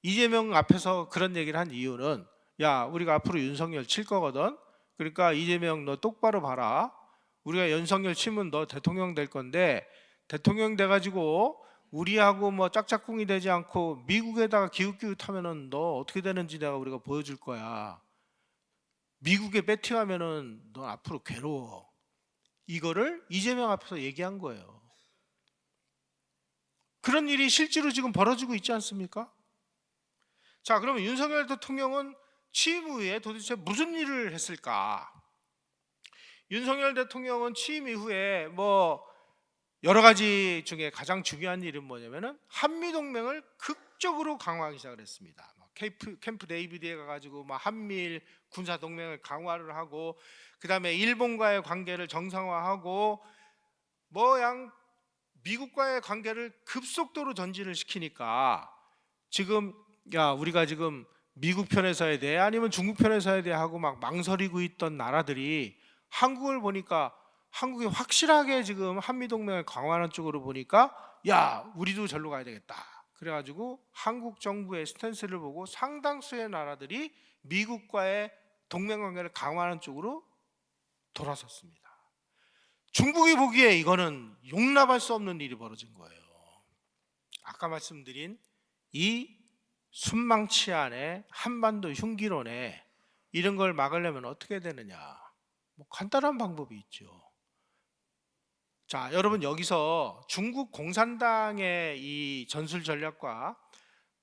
이재명 앞에서 그런 얘기를 한 이유는, 야, 우리가 앞으로 윤석열 칠 거거든. 그러니까 이재명 너 똑바로 봐라. 우리가 윤석열 치면 너 대통령 될 건데 대통령 돼가지고 우리하고 뭐 짝짝꿍이 되지 않고 미국에다가 기웃기웃하면은 너 어떻게 되는지 내가 우리가 보여줄 거야. 미국에 배팅하면은 너 앞으로 괴로워. 이거를 이재명 앞에서 얘기한 거예요. 그런 일이 실제로 지금 벌어지고 있지 않습니까? 자, 그러면 윤석열 대통령은 취임 후에 도대체 무슨 일을 했을까? 윤석열 대통령은 취임 이후에 뭐 여러 가지 중에 가장 중요한 일은 뭐냐면은 한미 동맹을 극적으로 강화하기 시작을 했습니다. 캠프 데이비드에 가가지고 막 한미일 군사 동맹을 강화를 하고, 그 다음에 일본과의 관계를 정상화하고, 미국과의 관계를 급속도로 전진을 시키니까 지금 야 우리가 지금 미국 편에서 해야 돼 아니면 중국 편에서 해야 돼 하고 막 망설이고 있던 나라들이 한국을 보니까, 한국이 확실하게 지금 한미동맹을 강화하는 쪽으로 보니까 야 우리도 절로 가야 되겠다. 그래가지고 한국 정부의 스탠스를 보고 상당수의 나라들이 미국과의 동맹관계를 강화하는 쪽으로 돌아섰습니다. 중국이 보기에 이거는 용납할 수 없는 일이 벌어진 거예요. 아까 말씀드린 이 순망치 안에 한반도 흉기론에 이런 걸 막으려면 어떻게 되느냐? 뭐 간단한 방법이 있죠. 자, 여러분 여기서 중국 공산당의 이 전술 전략과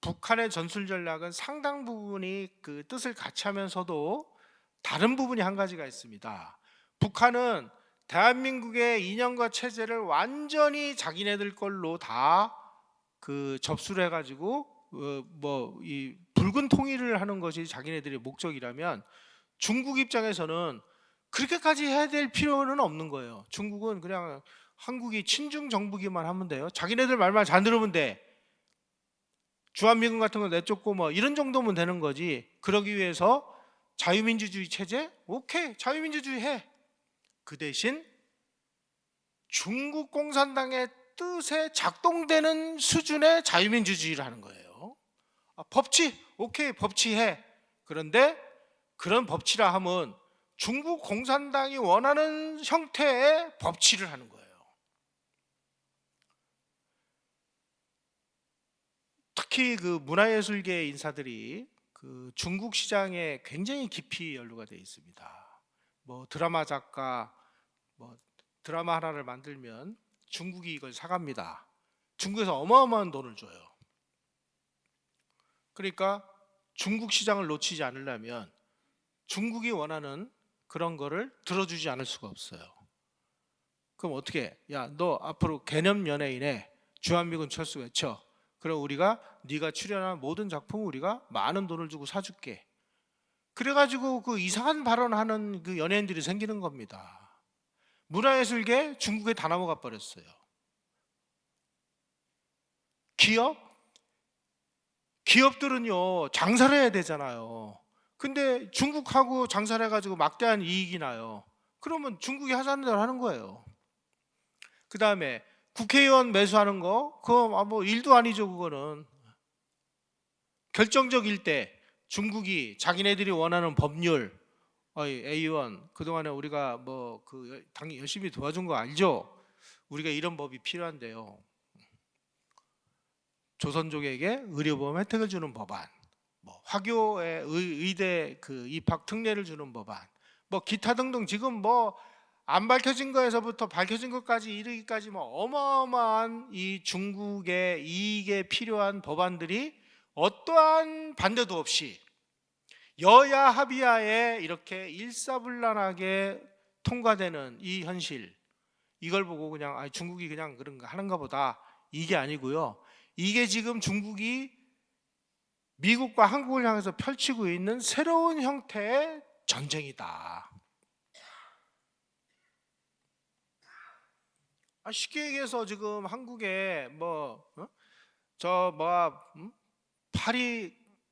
북한의 전술 전략은 상당 부분이 그 뜻을 같이 하면서도 다른 부분이 한 가지가 있습니다. 북한은 대한민국의 이념과 체제를 완전히 자기네들 걸로 다 그 접수를 해가지고 이 붉은 통일을 하는 것이 자기네들의 목적이라면, 중국 입장에서는 그렇게까지 해야 될 필요는 없는 거예요. 중국은 그냥 한국이 친중 정부기만 하면 돼요. 자기네들 말만 잘 들으면 돼. 주한미군 같은 거 내쫓고 뭐 이런 정도면 되는 거지. 그러기 위해서 자유민주주의 체제? 오케이, 자유민주주의 해. 그 대신 중국 공산당의 뜻에 작동되는 수준의 자유민주주의를 하는 거예요. 법치? 오케이, 법치해. 그런데 그런 법치라 하면 중국 공산당이 원하는 형태의 법치를 하는 거예요. 특히 그 문화예술계 인사들이 그 중국 시장에 굉장히 깊이 연루가 되어 있습니다. 뭐 드라마 작가, 뭐 드라마 하나를 만들면 중국이 이걸 사갑니다. 중국에서 어마어마한 돈을 줘요. 그러니까 중국 시장을 놓치지 않으려면 중국이 원하는 그런 거를 들어주지 않을 수가 없어요. 그럼 어떻게 해? 야, 너 앞으로 개념 연예인에 주한미군 철수 외쳐. 그럼 우리가 네가 출연한 모든 작품을 우리가 많은 돈을 주고 사줄게. 그래가지고 그 이상한 발언하는 그 연예인들이 생기는 겁니다. 문화예술계 중국에 다 넘어가 버렸어요. 기업들은요 장사를 해야 되잖아요. 근데 중국하고 장사를 해가지고 막대한 이익이 나요. 그러면 중국이 하자는 대로 하는 거예요. 그 다음에 국회의원 매수하는 거, 그거 뭐 일도 아니죠. 그거는 결정적일 때 중국이 자기네들이 원하는 법률, A의원 그동안에 우리가 뭐 그 당연히 열심히 도와준 거 알죠? 우리가 이런 법이 필요한데요. 조선족에게 의료보험 혜택을 주는 법안, 뭐 화교의 의대 그 입학 특례를 주는 법안, 뭐 기타 등등 지금 뭐 안 밝혀진 거에서부터 밝혀진 것까지 이르기까지 뭐 어마어마한 이 중국의 이익에 필요한 법안들이 어떠한 반대도 없이 여야 합의하에 이렇게 일사불란하게 통과되는 이 현실, 이걸 보고 그냥 중국이 그냥 그런 거 하는가 보다, 이게 아니고요. 이게 지금 중국이 미국과 한국을 향해서 펼치고 있는 새로운 형태의 전쟁이다. 쉽게 얘기해서 지금 한국에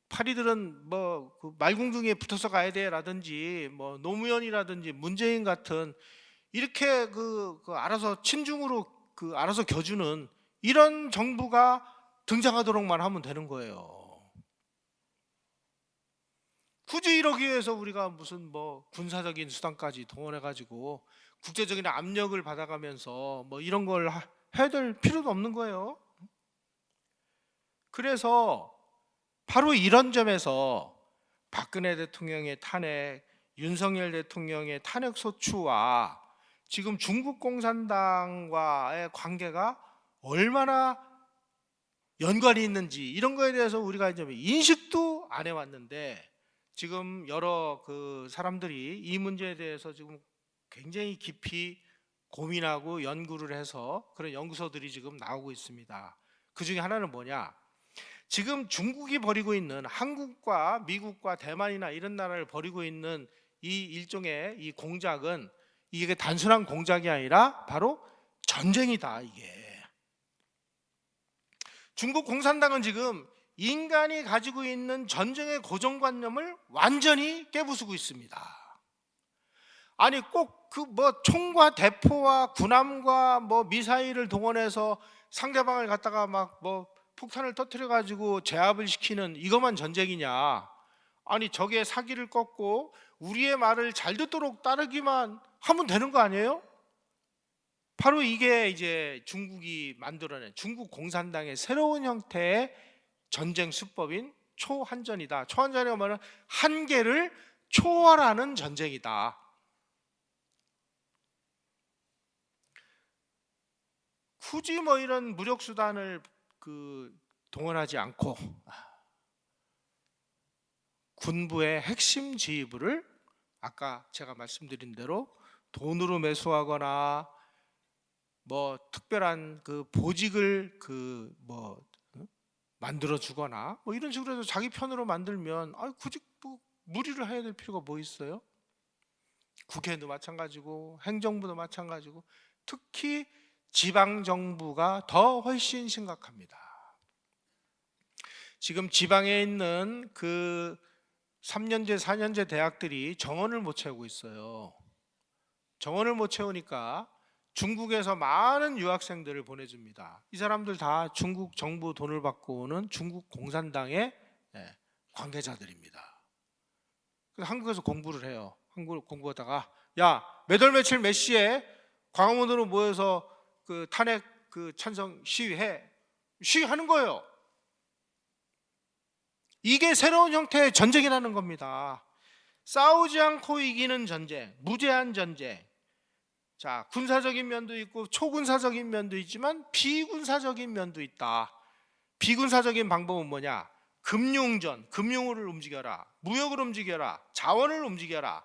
파리들은 그 말궁둥이에 붙어서 가야 돼라든지 뭐 노무현이라든지 문재인 같은 이렇게 그 알아서 친중으로 그 알아서 겨주는 이런 정부가 등장하도록만 하면 되는 거예요. 굳이 이러기 위해서 우리가 무슨 뭐 군사적인 수단까지 동원해 가지고 국제적인 압력을 받아가면서 뭐 이런 걸 해야 될 필요도 없는 거예요. 그래서 바로 이런 점에서 박근혜 대통령의 탄핵, 윤석열 대통령의 탄핵 소추와 지금 중국 공산당과의 관계가 얼마나 연관이 있는지 이런 거에 대해서 우리가 이제 인식도 안 해왔는데, 지금 여러 그 사람들이 이 문제에 대해서 지금 굉장히 깊이 고민하고 연구를 해서 그런 연구소들이 지금 나오고 있습니다. 그 중에 하나는 뭐냐? 지금 중국이 벌이고 있는, 한국과 미국과 대만이나 이런 나라를 벌이고 있는 이 일종의 이 공작은, 이게 단순한 공작이 아니라 바로 전쟁이다. 이게 중국 공산당은 지금 인간이 가지고 있는 전쟁의 고정관념을 완전히 깨부수고 있습니다. 아니 꼭 그 뭐 총과 대포와 군함과 뭐 미사일을 동원해서 상대방을 갖다가 막 뭐 폭탄을 터뜨려 가지고 제압을 시키는 이것만 전쟁이냐? 아니 적의 사기를 꺾고 우리의 말을 잘 듣도록 따르기만 하면 되는 거 아니에요? 바로 이게 이제 중국이 만들어낸 중국 공산당의 새로운 형태의 전쟁 수법인 초한전이다. 초한전이가 뭐냐면 한계를 초월하는 전쟁이다. 굳이 뭐 이런 무력 수단을 동원하지 않고 군부의 핵심 지휘부를 아까 제가 말씀드린 대로 돈으로 매수하거나 뭐 특별한 그 보직을 만들어 주거나 뭐 이런 식으로 해서 자기 편으로 만들면 굳이 뭐 무리를 해야 될 필요가 뭐 있어요? 국회도 마찬가지고 행정부도 마찬가지고 특히 지방 정부가 더 훨씬 심각합니다. 지금 지방에 있는 그 3년제, 4년제 대학들이 정원을 못 채우고 있어요. 정원을 못 채우니까 중국에서 많은 유학생들을 보내줍니다. 이 사람들 다 중국 정부 돈을 받고 오는 중국 공산당의 관계자들입니다. 그래서 한국에서 공부를 해요. 한국을 공부하다가 야, 몇 월 며칠 몇 시에 광화문으로 모여서 그 탄핵 그 찬성 시위하는 거예요. 이게 새로운 형태의 전쟁이라는 겁니다. 싸우지 않고 이기는 전쟁, 무제한 전쟁. 자, 군사적인 면도 있고 초군사적인 면도 있지만 비군사적인 면도 있다. 비군사적인 방법은 뭐냐? 금융전, 금융을 움직여라. 무역을 움직여라. 자원을 움직여라.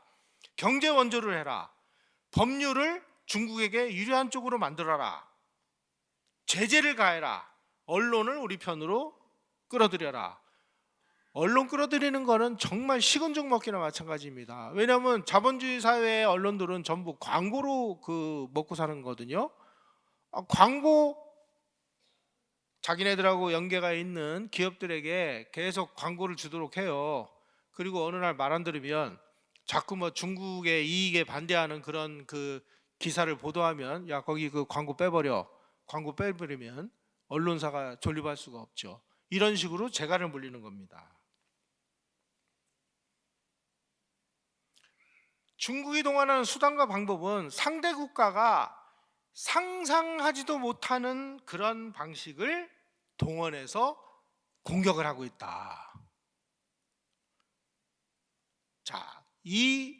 경제 원조를 해라. 법률을 중국에게 유리한 쪽으로 만들어라. 제재를 가해라. 언론을 우리 편으로 끌어들여라. 언론 끌어들이는 거는 정말 식은 죽 먹기나 마찬가지입니다. 왜냐하면 자본주의 사회의 언론들은 전부 광고로 먹고 사는 거거든요. 광고, 자기네들하고 연계가 있는 기업들에게 계속 광고를 주도록 해요. 그리고 어느 날 말 안 들으면 자꾸 뭐 중국의 이익에 반대하는 그런 그 기사를 보도하면 야, 거기 그 광고 빼버려. 광고 빼버리면 언론사가 존립할 수가 없죠. 이런 식으로 재갈을 물리는 겁니다. 중국이 동원하는 수단과 방법은 상대 국가가 상상하지도 못하는 그런 방식을 동원해서 공격을 하고 있다. 자, 이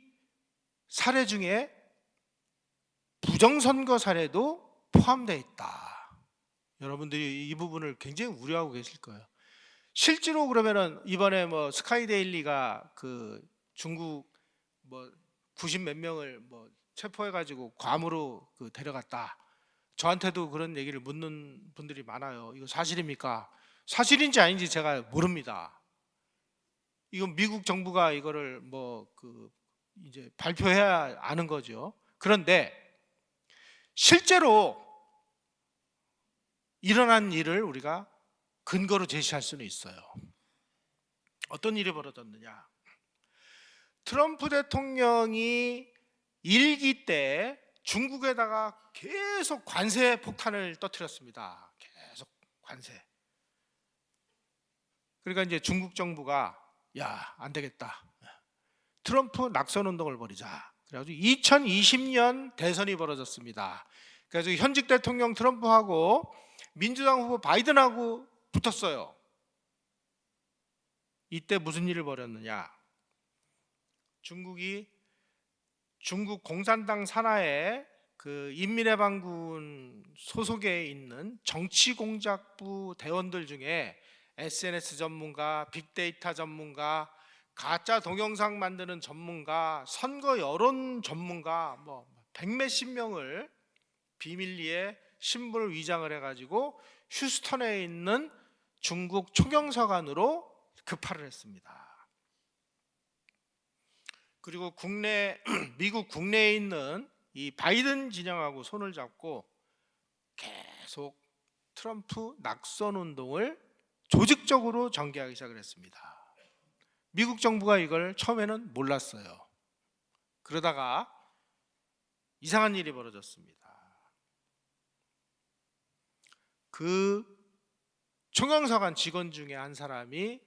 사례 중에 부정선거 사례도 포함되어 있다. 여러분들이 이 부분을 굉장히 우려하고 계실 거예요. 실제로 그러면은 이번에 뭐 스카이데일리가 그 중국 뭐 90 몇 명을 뭐 체포해가지고 괌으로 데려갔다. 저한테도 그런 얘기를 묻는 분들이 많아요. 이거 사실입니까? 사실인지 아닌지 제가 모릅니다. 이건 미국 정부가 이거를 이제 발표해야 아는 거죠. 그런데 실제로 일어난 일을 우리가 근거로 제시할 수는 있어요. 어떤 일이 벌어졌느냐? 트럼프 대통령이 일기 때 중국에다가 계속 관세 폭탄을 터뜨렸습니다. 계속 관세. 그러니까 이제 중국 정부가 야, 안 되겠다. 트럼프 낙선 운동을 벌이자. 그래가지고 2020년 대선이 벌어졌습니다. 그래서 현직 대통령 트럼프하고 민주당 후보 바이든하고 붙었어요. 이때 무슨 일을 벌였느냐? 중국 공산당 산하에 그 인민해방군 소속에 있는 정치공작부 대원들 중에 SNS 전문가, 빅데이터 전문가, 가짜 동영상 만드는 전문가, 선거 여론 전문가 뭐 백몇십 명을 비밀리에 신분을 위장을 해가지고 휴스턴에 있는 중국 총영사관으로 급파를 했습니다. 그리고 미국 국내에 있는 이 바이든 진영하고 손을 잡고 계속 트럼프 낙선 운동을 조직적으로 전개하기 시작을 했습니다. 미국 정부가 이걸 처음에는 몰랐어요. 그러다가 이상한 일이 벌어졌습니다. 그 총영사관 직원 중에 한 사람이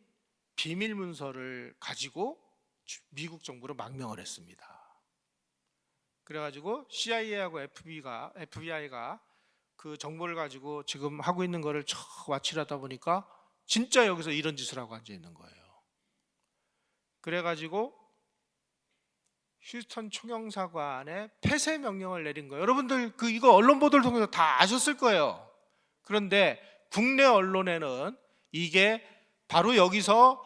비밀 문서를 가지고 미국 정부로 망명을 했습니다. 그래가지고 CIA하고 FBI가 그 정보를 가지고 지금 하고 있는 거를 와치하다 보니까 진짜 여기서 이런 짓을 하고 앉아 있는 거예요. 그래가지고 휴스턴 총영사관에 폐쇄 명령을 내린 거예요. 여러분들 이거 언론 보도를 통해서 다 아셨을 거예요. 그런데 국내 언론에는 이게 바로 여기서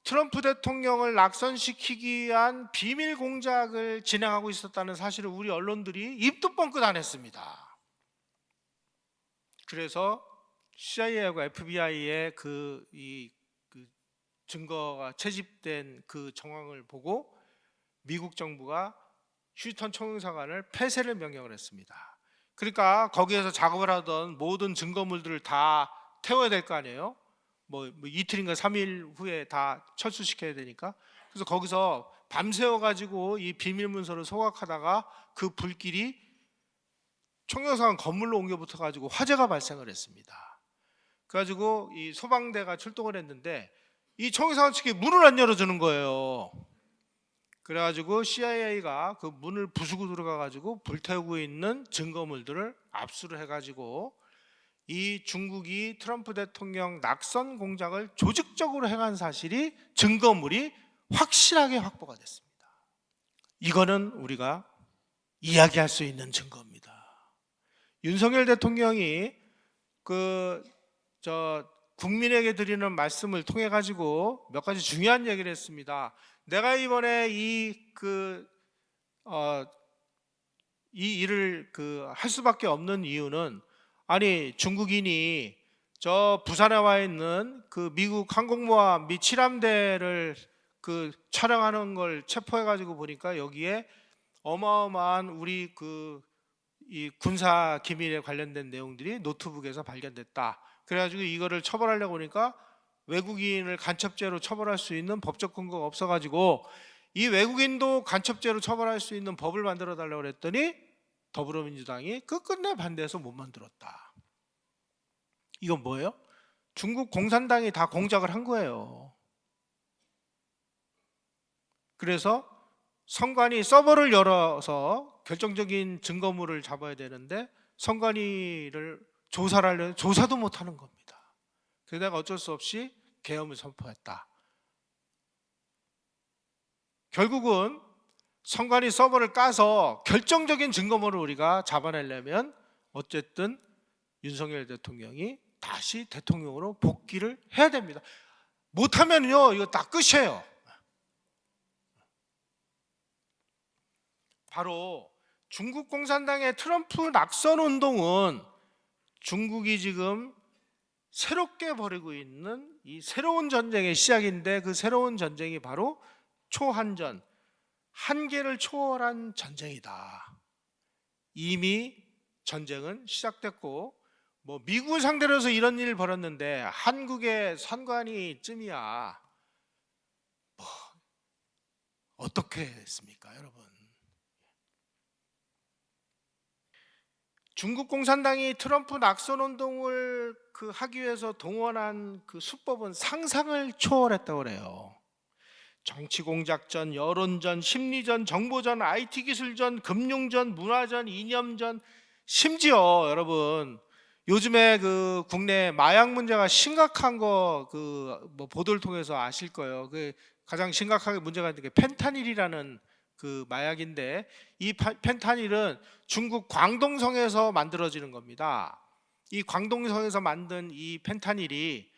트럼프 대통령을 낙선시키기 위한 비밀 공작을 진행하고 있었다는 사실을 우리 언론들이 입도 뻥끗 안 했습니다. 그래서 CIA하고 FBI의 그 증거가 채집된 그 정황을 보고 미국 정부가 휴스턴 총영사관을 폐쇄를 명령을 했습니다. 그러니까 거기에서 작업을 하던 모든 증거물들을 다 태워야 될 거 아니에요? 뭐 이틀인가 3일 후에 다 철수시켜야 되니까. 그래서 거기서 밤새워 가지고 이 비밀 문서를 소각하다가 그 불길이 총영사관 건물로 옮겨 붙어 가지고 화재가 발생을 했습니다. 그래가지고 이 소방대가 출동을 했는데 이 총영사관 측이 문을 안 열어주는 거예요. 그래가지고 CIA가 그 문을 부수고 들어가가지고 불태우고 있는 증거물들을 압수를 해가지고 이 중국이 트럼프 대통령 낙선 공작을 조직적으로 행한 사실이 증거물이 확실하게 확보가 됐습니다. 이거는 우리가 이야기할 수 있는 증거입니다. 윤석열 대통령이 국민에게 드리는 말씀을 통해 가지고 몇 가지 중요한 얘기를 했습니다. 내가 이번에 이 일을 할 수밖에 없는 이유는, 아니 중국인이 저 부산에 와 있는 그 미국 항공모함 미 7함대를 촬영하는 걸 체포해 가지고 보니까 여기에 어마어마한 우리 이 군사 기밀에 관련된 내용들이 노트북에서 발견됐다. 그래가지고 이거를 처벌하려고 하니까 외국인을 간첩죄로 처벌할 수 있는 법적 근거가 없어가지고 이 외국인도 간첩죄로 처벌할 수 있는 법을 만들어 달라고 그랬더니 더불어민주당이 끝끝내 반대해서 못 만들었다. 이건 뭐예요? 중국 공산당이 다 공작을 한 거예요. 그래서 선관위 서버를 열어서 결정적인 증거물을 잡아야 되는데 선관위를 조사를 하려면 조사도 못하는 겁니다. 그래서 내가 어쩔 수 없이 계엄을 선포했다. 결국은 선관위 서버를 까서 결정적인 증거물을 우리가 잡아내려면 어쨌든 윤석열 대통령이 다시 대통령으로 복귀를 해야 됩니다. 못하면요 이거 다 끝이에요. 바로 중국 공산당의 트럼프 낙선 운동은 중국이 지금 새롭게 벌이고 있는 이 새로운 전쟁의 시작인데, 그 새로운 전쟁이 바로 초한전, 한계를 초월한 전쟁이다. 이미 전쟁은 시작됐고 미국을 상대로 해서 이런 일을 벌였는데 한국의 선관위쯤이야 어떻게 했습니까, 여러분? 중국 공산당이 트럼프 낙선 운동을 하기 위해서 동원한 그 수법은 상상을 초월했다고 그래요. 정치 공작전, 여론전, 심리전, 정보전, IT 기술전, 금융전, 문화전, 이념전, 심지어 여러분 요즘에 그 국내 마약 문제가 심각한 거 그 뭐 보도를 통해서 아실 거예요. 그 가장 심각하게 문제가 있는 게 펜타닐이라는 그 마약인데, 이 펜타닐은 중국 광동성에서 만들어지는 겁니다. 이 광동성에서 만든 이 펜타닐이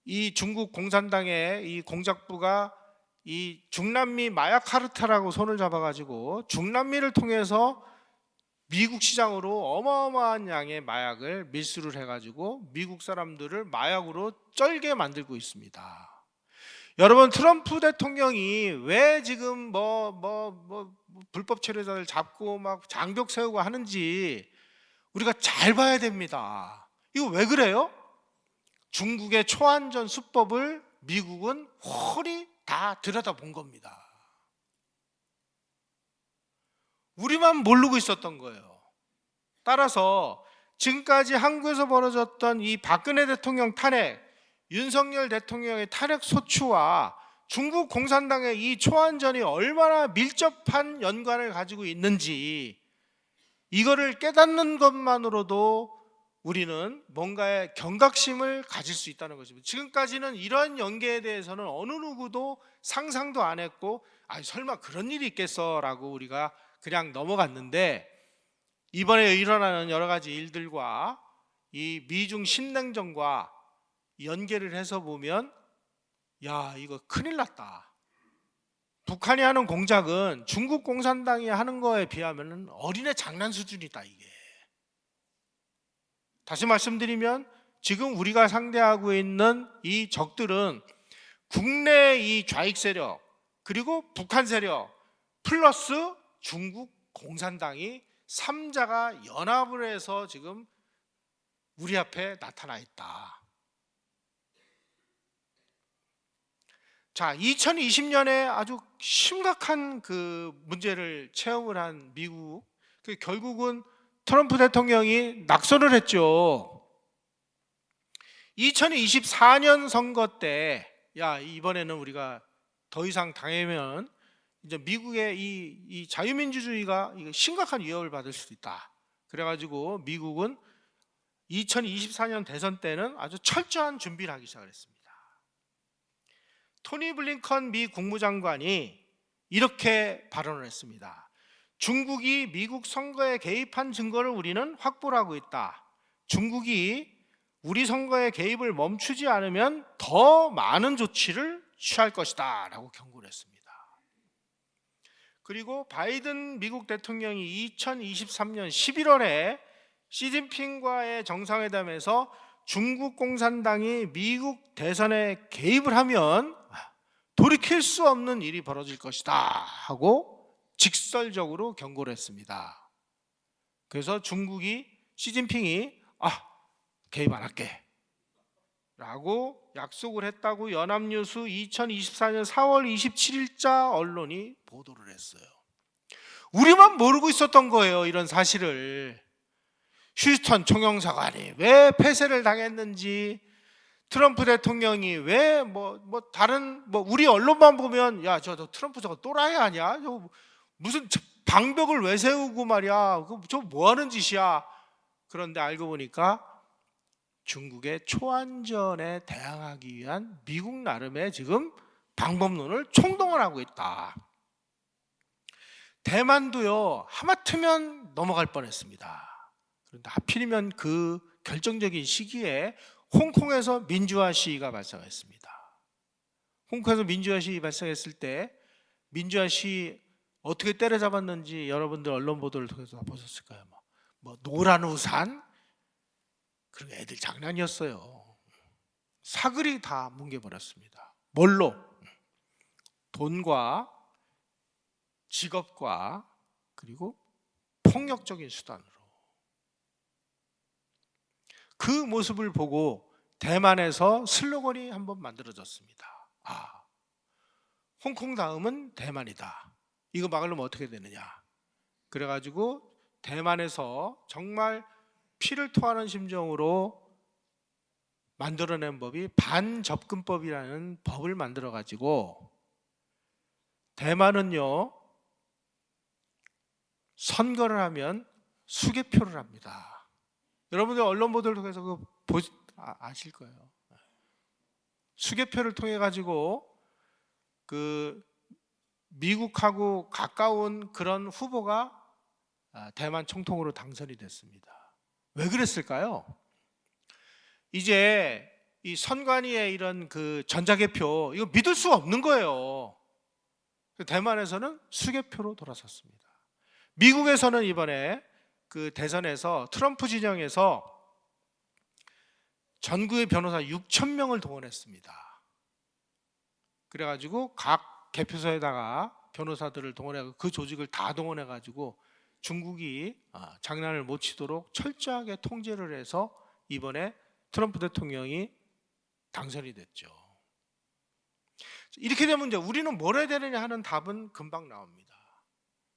이 중국 공산당의 이 공작부가 이 중남미 마약 카르텔하고 손을 잡아가지고 중남미를 통해서 미국 시장으로 어마어마한 양의 마약을 밀수를 해가지고 미국 사람들을 마약으로 쩔게 만들고 있습니다. 여러분, 트럼프 대통령이 왜 지금 불법 체류자들 잡고 막 장벽 세우고 하는지 우리가 잘 봐야 됩니다. 이거 왜 그래요? 중국의 초안전 수법을 미국은 홀히 다 들여다본 겁니다. 우리만 모르고 있었던 거예요. 따라서 지금까지 한국에서 벌어졌던 이 박근혜 대통령 탄핵, 윤석열 대통령의 탄핵 소추와 중국 공산당의 이 초안전이 얼마나 밀접한 연관을 가지고 있는지, 이거를 깨닫는 것만으로도 우리는 뭔가의 경각심을 가질 수 있다는 것입니다. 지금까지는 이러한 연계에 대해서는 어느 누구도 상상도 안 했고, 설마 그런 일이 있겠어 라고 우리가 그냥 넘어갔는데, 이번에 일어나는 여러 가지 일들과 이 미중 신냉전과 연계를 해서 보면, 야, 이거 큰일 났다. 북한이 하는 공작은 중국 공산당이 하는 거에 비하면 어린애 장난 수준이다. 이게 다시 말씀드리면 지금 우리가 상대하고 있는 이 적들은 국내 이 좌익 세력, 그리고 북한 세력 플러스 중국 공산당이 3자가 연합을 해서 지금 우리 앞에 나타나 있다. 자, 2020년에 아주 심각한 그 문제를 체험을 한 미국, 결국은 트럼프 대통령이 낙선을 했죠. 2024년 선거 때, 야, 이번에는 우리가 더 이상 당하면 이제 미국의 이 자유민주주의가 심각한 위협을 받을 수도 있다. 그래가지고 미국은 2024년 대선 때는 아주 철저한 준비를 하기 시작했습니다. 토니 블링컨 미 국무장관이 이렇게 발언을 했습니다. 중국이 미국 선거에 개입한 증거를 우리는 확보를 하고 있다. 중국이 우리 선거에 개입을 멈추지 않으면 더 많은 조치를 취할 것이다 라고 경고를 했습니다. 그리고 바이든 미국 대통령이 2023년 11월에 시진핑과의 정상회담에서 중국 공산당이 미국 대선에 개입을 하면 돌이킬 수 없는 일이 벌어질 것이다 하고 직설적으로 경고를 했습니다. 그래서 중국이, 시진핑이 개입 안 할게 라고 약속을 했다고 연합뉴스 2024년 4월 27일자 언론이 보도를 했어요. 우리만 모르고 있었던 거예요, 이런 사실을. 휴스턴 총영사관이 왜 폐쇄를 당했는지, 트럼프 대통령이 왜 다른 우리 언론만 보면, 야, 저 트럼프 저거 또라이 아니야? 저 무슨 방벽을 왜 세우고 말이야? 저 뭐 하는 짓이야? 그런데 알고 보니까 중국의 초안전에 대항하기 위한 미국 나름의 지금 방법론을 총동원 하고 있다. 대만도요, 하마터면 넘어갈 뻔했습니다. 그런데 하필이면 그 결정적인 시기에 홍콩에서 민주화 시위가 발생했습니다. 홍콩에서 민주화 시위 발생했을 때 민주화 시위 어떻게 때려잡았는지 여러분들 언론 보도를 통해서 보셨을 거예요. 노란 우산, 그런 애들 장난이었어요. 사글이 다 뭉개버렸습니다. 뭘로? 돈과 직업과 그리고 폭력적인 수단으로. 그 모습을 보고 대만에서 슬로건이 한번 만들어졌습니다. 홍콩 다음은 대만이다. 이거 막으려면 어떻게 되느냐. 그래가지고 대만에서 정말 피를 토하는 심정으로 만들어낸 법이 반접근법이라는 법을 만들어가지고, 대만은요, 선거를 하면 수개표를 합니다. 여러분들 언론 보도를 통해서 아실 거예요. 수개표를 통해 가지고 그 미국하고 가까운 그런 후보가 대만 총통으로 당선이 됐습니다. 왜 그랬을까요? 이제 이 선관위의 이런 그 전자개표 이거 믿을 수가 없는 거예요. 대만에서는 수개표로 돌아섰습니다. 미국에서는 이번에 그 대선에서 트럼프 진영에서 전국의 변호사 6,000명을 동원했습니다. 그래가지고 각 개표소에다가 변호사들을 동원해 그 조직을 다 동원해가지고 중국이 장난을 못 치도록 철저하게 통제를 해서 이번에 트럼프 대통령이 당선이 됐죠. 이렇게 되면 이제 우리는 뭘 해야 되느냐 하는 답은 금방 나옵니다.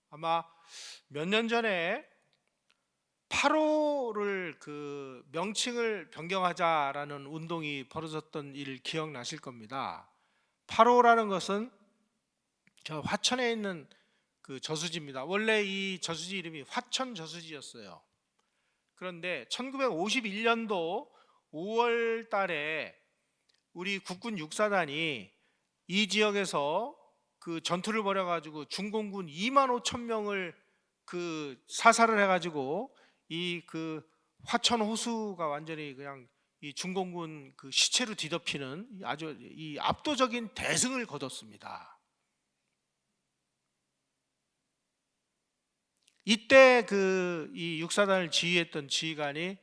아마 몇 년 전에 8.5를 그 명칭을 변경하자라는 운동이 벌어졌던 일 기억나실 겁니다. 8.5라는 것은 저 화천에 있는 그 저수지입니다. 원래 이 저수지 이름이 화천 저수지였어요. 그런데 1951년도 5월 달에 우리 국군 육사단이 이 지역에서 그 전투를 벌여가지고 중공군 25,000명을 그 사살을 해가지고 이 그 화천 호수가 완전히 그냥 이 중공군 그 시체로 뒤덮이는 아주 이 압도적인 대승을 거뒀습니다. 이때 그 이 육사단을 지휘했던 지휘관이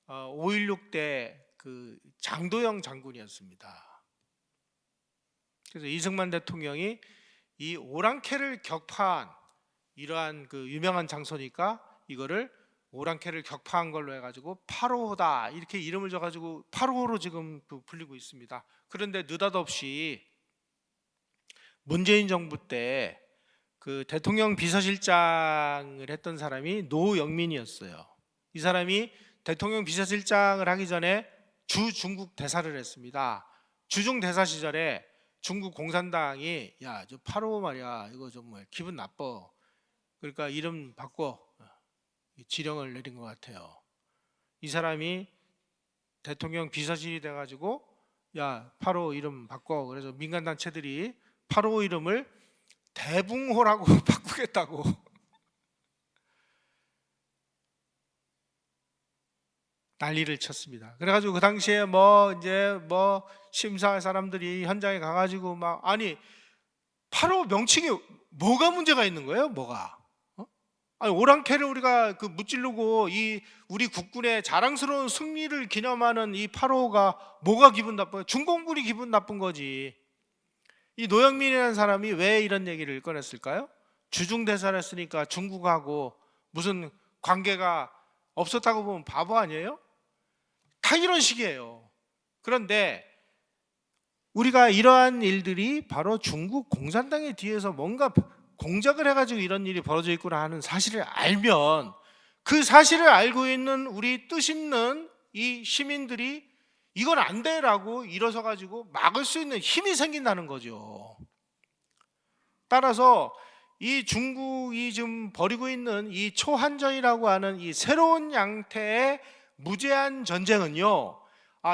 5.16대 그 장도영 장군이었습니다. 그래서 이승만 대통령이 이 오랑캐를 격파한 이러한 그 유명한 장소니까 이거를 오랑캐를 격파한 걸로 해가지고 8.5호다 이렇게 이름을 줘가지고 8.5로 지금 불리고 있습니다. 그런데 느닷없이 문재인 정부 때 그 대통령 비서실장을 했던 사람이 노영민이었어요. 이 사람이 대통령 비서실장을 하기 전에 중국 대사를 했습니다. 주중 대사 시절에 중국 공산당이 야, 저 8.5 말이야, 이거 정말 기분 나빠. 그러니까 이름 바꿔 지령을 내린 것 같아요. 이 사람이 대통령 비서실이 돼가지고 야, 8.5 이름 바꿔. 그래서 민간 단체들이 8.5 이름을 대붕호라고 바꾸겠다고 난리를 쳤습니다. 그래가지고 그 당시에 이제 심사할 사람들이 현장에 가가지고 아니 8.5 명칭이 뭐가 문제가 있는 거예요? 뭐가? 아니 오랑캐를 우리가 그 무찌르고 이 우리 국군의 자랑스러운 승리를 기념하는 이 8.5가 뭐가 기분 나빠요? 중공군이 기분 나쁜 거지. 이 노영민이라는 사람이 왜 이런 얘기를 꺼냈을까요? 주중대사를 했으니까 중국하고 무슨 관계가 없었다고 보면 바보 아니에요? 다 이런 식이에요. 그런데 우리가 이러한 일들이 바로 중국 공산당의 뒤에서 뭔가 공작을 해가지고 이런 일이 벌어져 있구나 하는 사실을 알면 그 사실을 알고 있는 우리 뜻있는 이 시민들이 이건 안 돼라고 일어서 가지고 막을 수 있는 힘이 생긴다는 거죠. 따라서 이 중국이 지금 벌이고 있는 이 초한전이라고 하는 이 새로운 양태의 무제한 전쟁은요,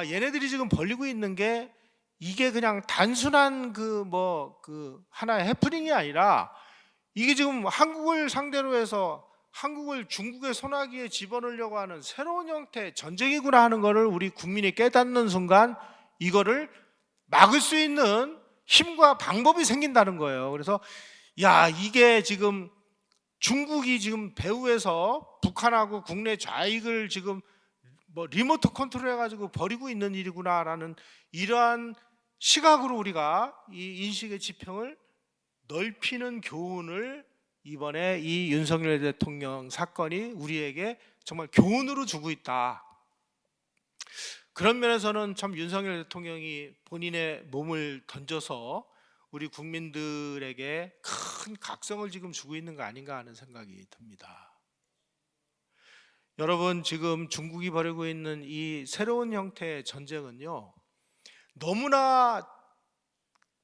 얘네들이 지금 벌이고 있는 게 이게 그냥 단순한 그 하나의 해프닝이 아니라 이게 지금 한국을 상대로 해서 한국을 중국의 손아귀에 집어넣으려고 하는 새로운 형태의 전쟁이구나 하는 것을 우리 국민이 깨닫는 순간 이거를 막을 수 있는 힘과 방법이 생긴다는 거예요. 그래서 이게 지금 중국이 지금 배후에서 북한하고 국내 좌익을 지금 리모트 컨트롤 해가지고 벌이고 있는 일이구나라는 이러한 시각으로 우리가 이 인식의 지평을 넓히는 교훈을 이번에 이 윤석열 대통령 사건이 우리에게 정말 교훈으로 주고 있다. 그런 면에서는 참 윤석열 대통령이 본인의 몸을 던져서 우리 국민들에게 큰 각성을 지금 주고 있는 거 아닌가 하는 생각이 듭니다. 여러분, 지금 중국이 벌이고 있는 이 새로운 형태의 전쟁은요, 너무나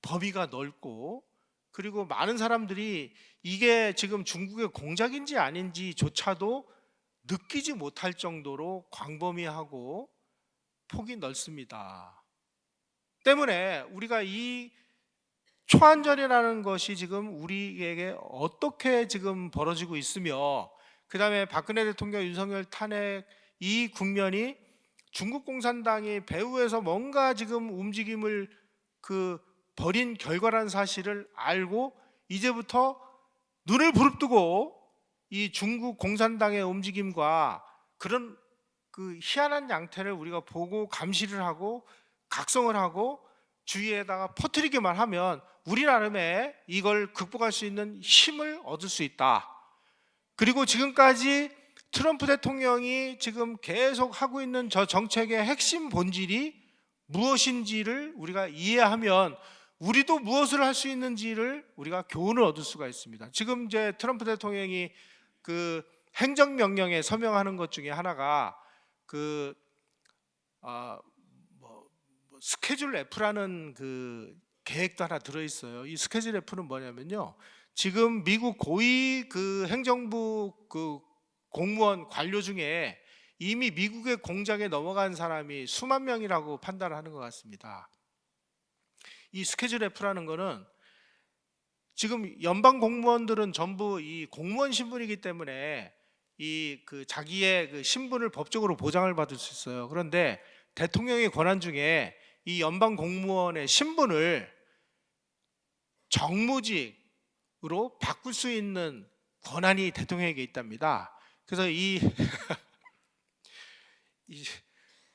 범위가 넓고 그리고 많은 사람들이 이게 지금 중국의 공작인지 아닌지조차도 느끼지 못할 정도로 광범위하고 폭이 넓습니다. 때문에 우리가 이 초안전이라는 것이 지금 우리에게 어떻게 지금 벌어지고 있으며, 그 다음에 박근혜 대통령, 윤석열 탄핵, 이 국면이 중국 공산당이 배후에서 뭔가 지금 움직임을 벌인 결과라는 사실을 알고 이제부터 눈을 부릅뜨고 이 중국 공산당의 움직임과 그런 희한한 양태를 우리가 보고 감시를 하고 각성을 하고 주위에다가 퍼뜨리기만 하면 우리 나름의 이걸 극복할 수 있는 힘을 얻을 수 있다. 그리고 지금까지 트럼프 대통령이 지금 계속 하고 있는 저 정책의 핵심 본질이 무엇인지를 우리가 이해하면 우리도 무엇을 할 수 있는지를 우리가 교훈을 얻을 수가 있습니다. 지금 이제 트럼프 대통령이 행정명령에 서명하는 것 중에 하나가 스케줄 F라는 계획도 하나 들어있어요. 이 스케줄 F는 뭐냐면요, 지금 미국 고위 행정부 공무원 관료 중에 이미 미국의 공장에 넘어간 사람이 수만 명이라고 판단하는 것 같습니다. 이 스케줄 F라는 거는 지금 연방 공무원들은 전부 이 공무원 신분이기 때문에 자기의 신분을 법적으로 보장을 받을 수 있어요. 그런데 대통령의 권한 중에 이 연방 공무원의 신분을 정무직으로 바꿀 수 있는 권한이 대통령에게 있답니다. 그래서 이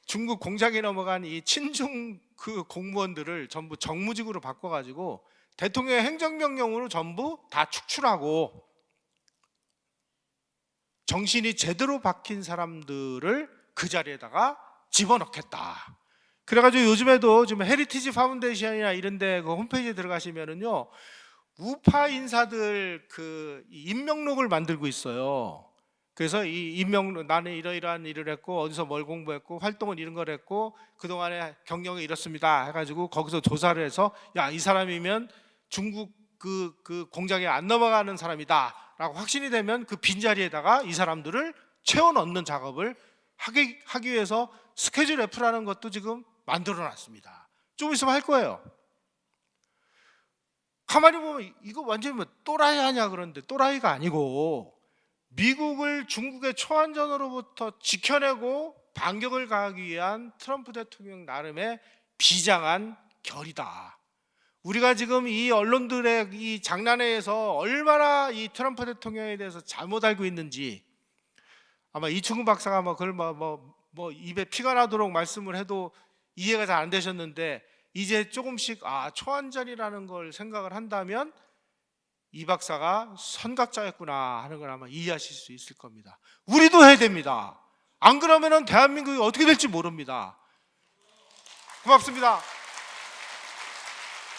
중국 공장에 넘어간 이 친중 공무원들을 전부 정무직으로 바꿔가지고 대통령의 행정명령으로 전부 다 축출하고 정신이 제대로 박힌 사람들을 그 자리에다가 집어넣겠다. 그래가지고 요즘에도 지금 헤리티지 파운데이션이나 이런데 홈페이지에 들어가시면은요, 우파 인사들 임명록을 만들고 있어요. 그래서 이 임명록, 나는 이러이러한 일을 했고 어디서 뭘 공부했고 활동은 이런 걸 했고 그동안의 경력이 이렇습니다 해가지고 거기서 조사를 해서 야, 이 사람이면 중국 공장에 안 넘어가는 사람이다 라고 확신이 되면 그 빈자리에다가 이 사람들을 채워 넣는 작업을 하기 위해서 스케줄 F라는 것도 지금 만들어 놨습니다. 좀 있으면 할 거예요. 가만히 보면 이거 완전히 또라이 아니야. 그런데 또라이가 아니고 미국을 중국의 초안전으로부터 지켜내고 반격을 가하기 위한 트럼프 대통령 나름의 비장한 결이다. 우리가 지금 이 언론들의 이 장난에 의해서 얼마나 이 트럼프 대통령에 대해서 잘못 알고 있는지, 아마 이충근 박사가 그걸 입에 피가 나도록 말씀을 해도 이해가 잘 안 되셨는데, 이제 조금씩 초안전이라는 걸 생각을 한다면 이 박사가 선각자였구나 하는 걸 아마 이해하실 수 있을 겁니다. 우리도 해야 됩니다. 안 그러면은 대한민국이 어떻게 될지 모릅니다. 고맙습니다.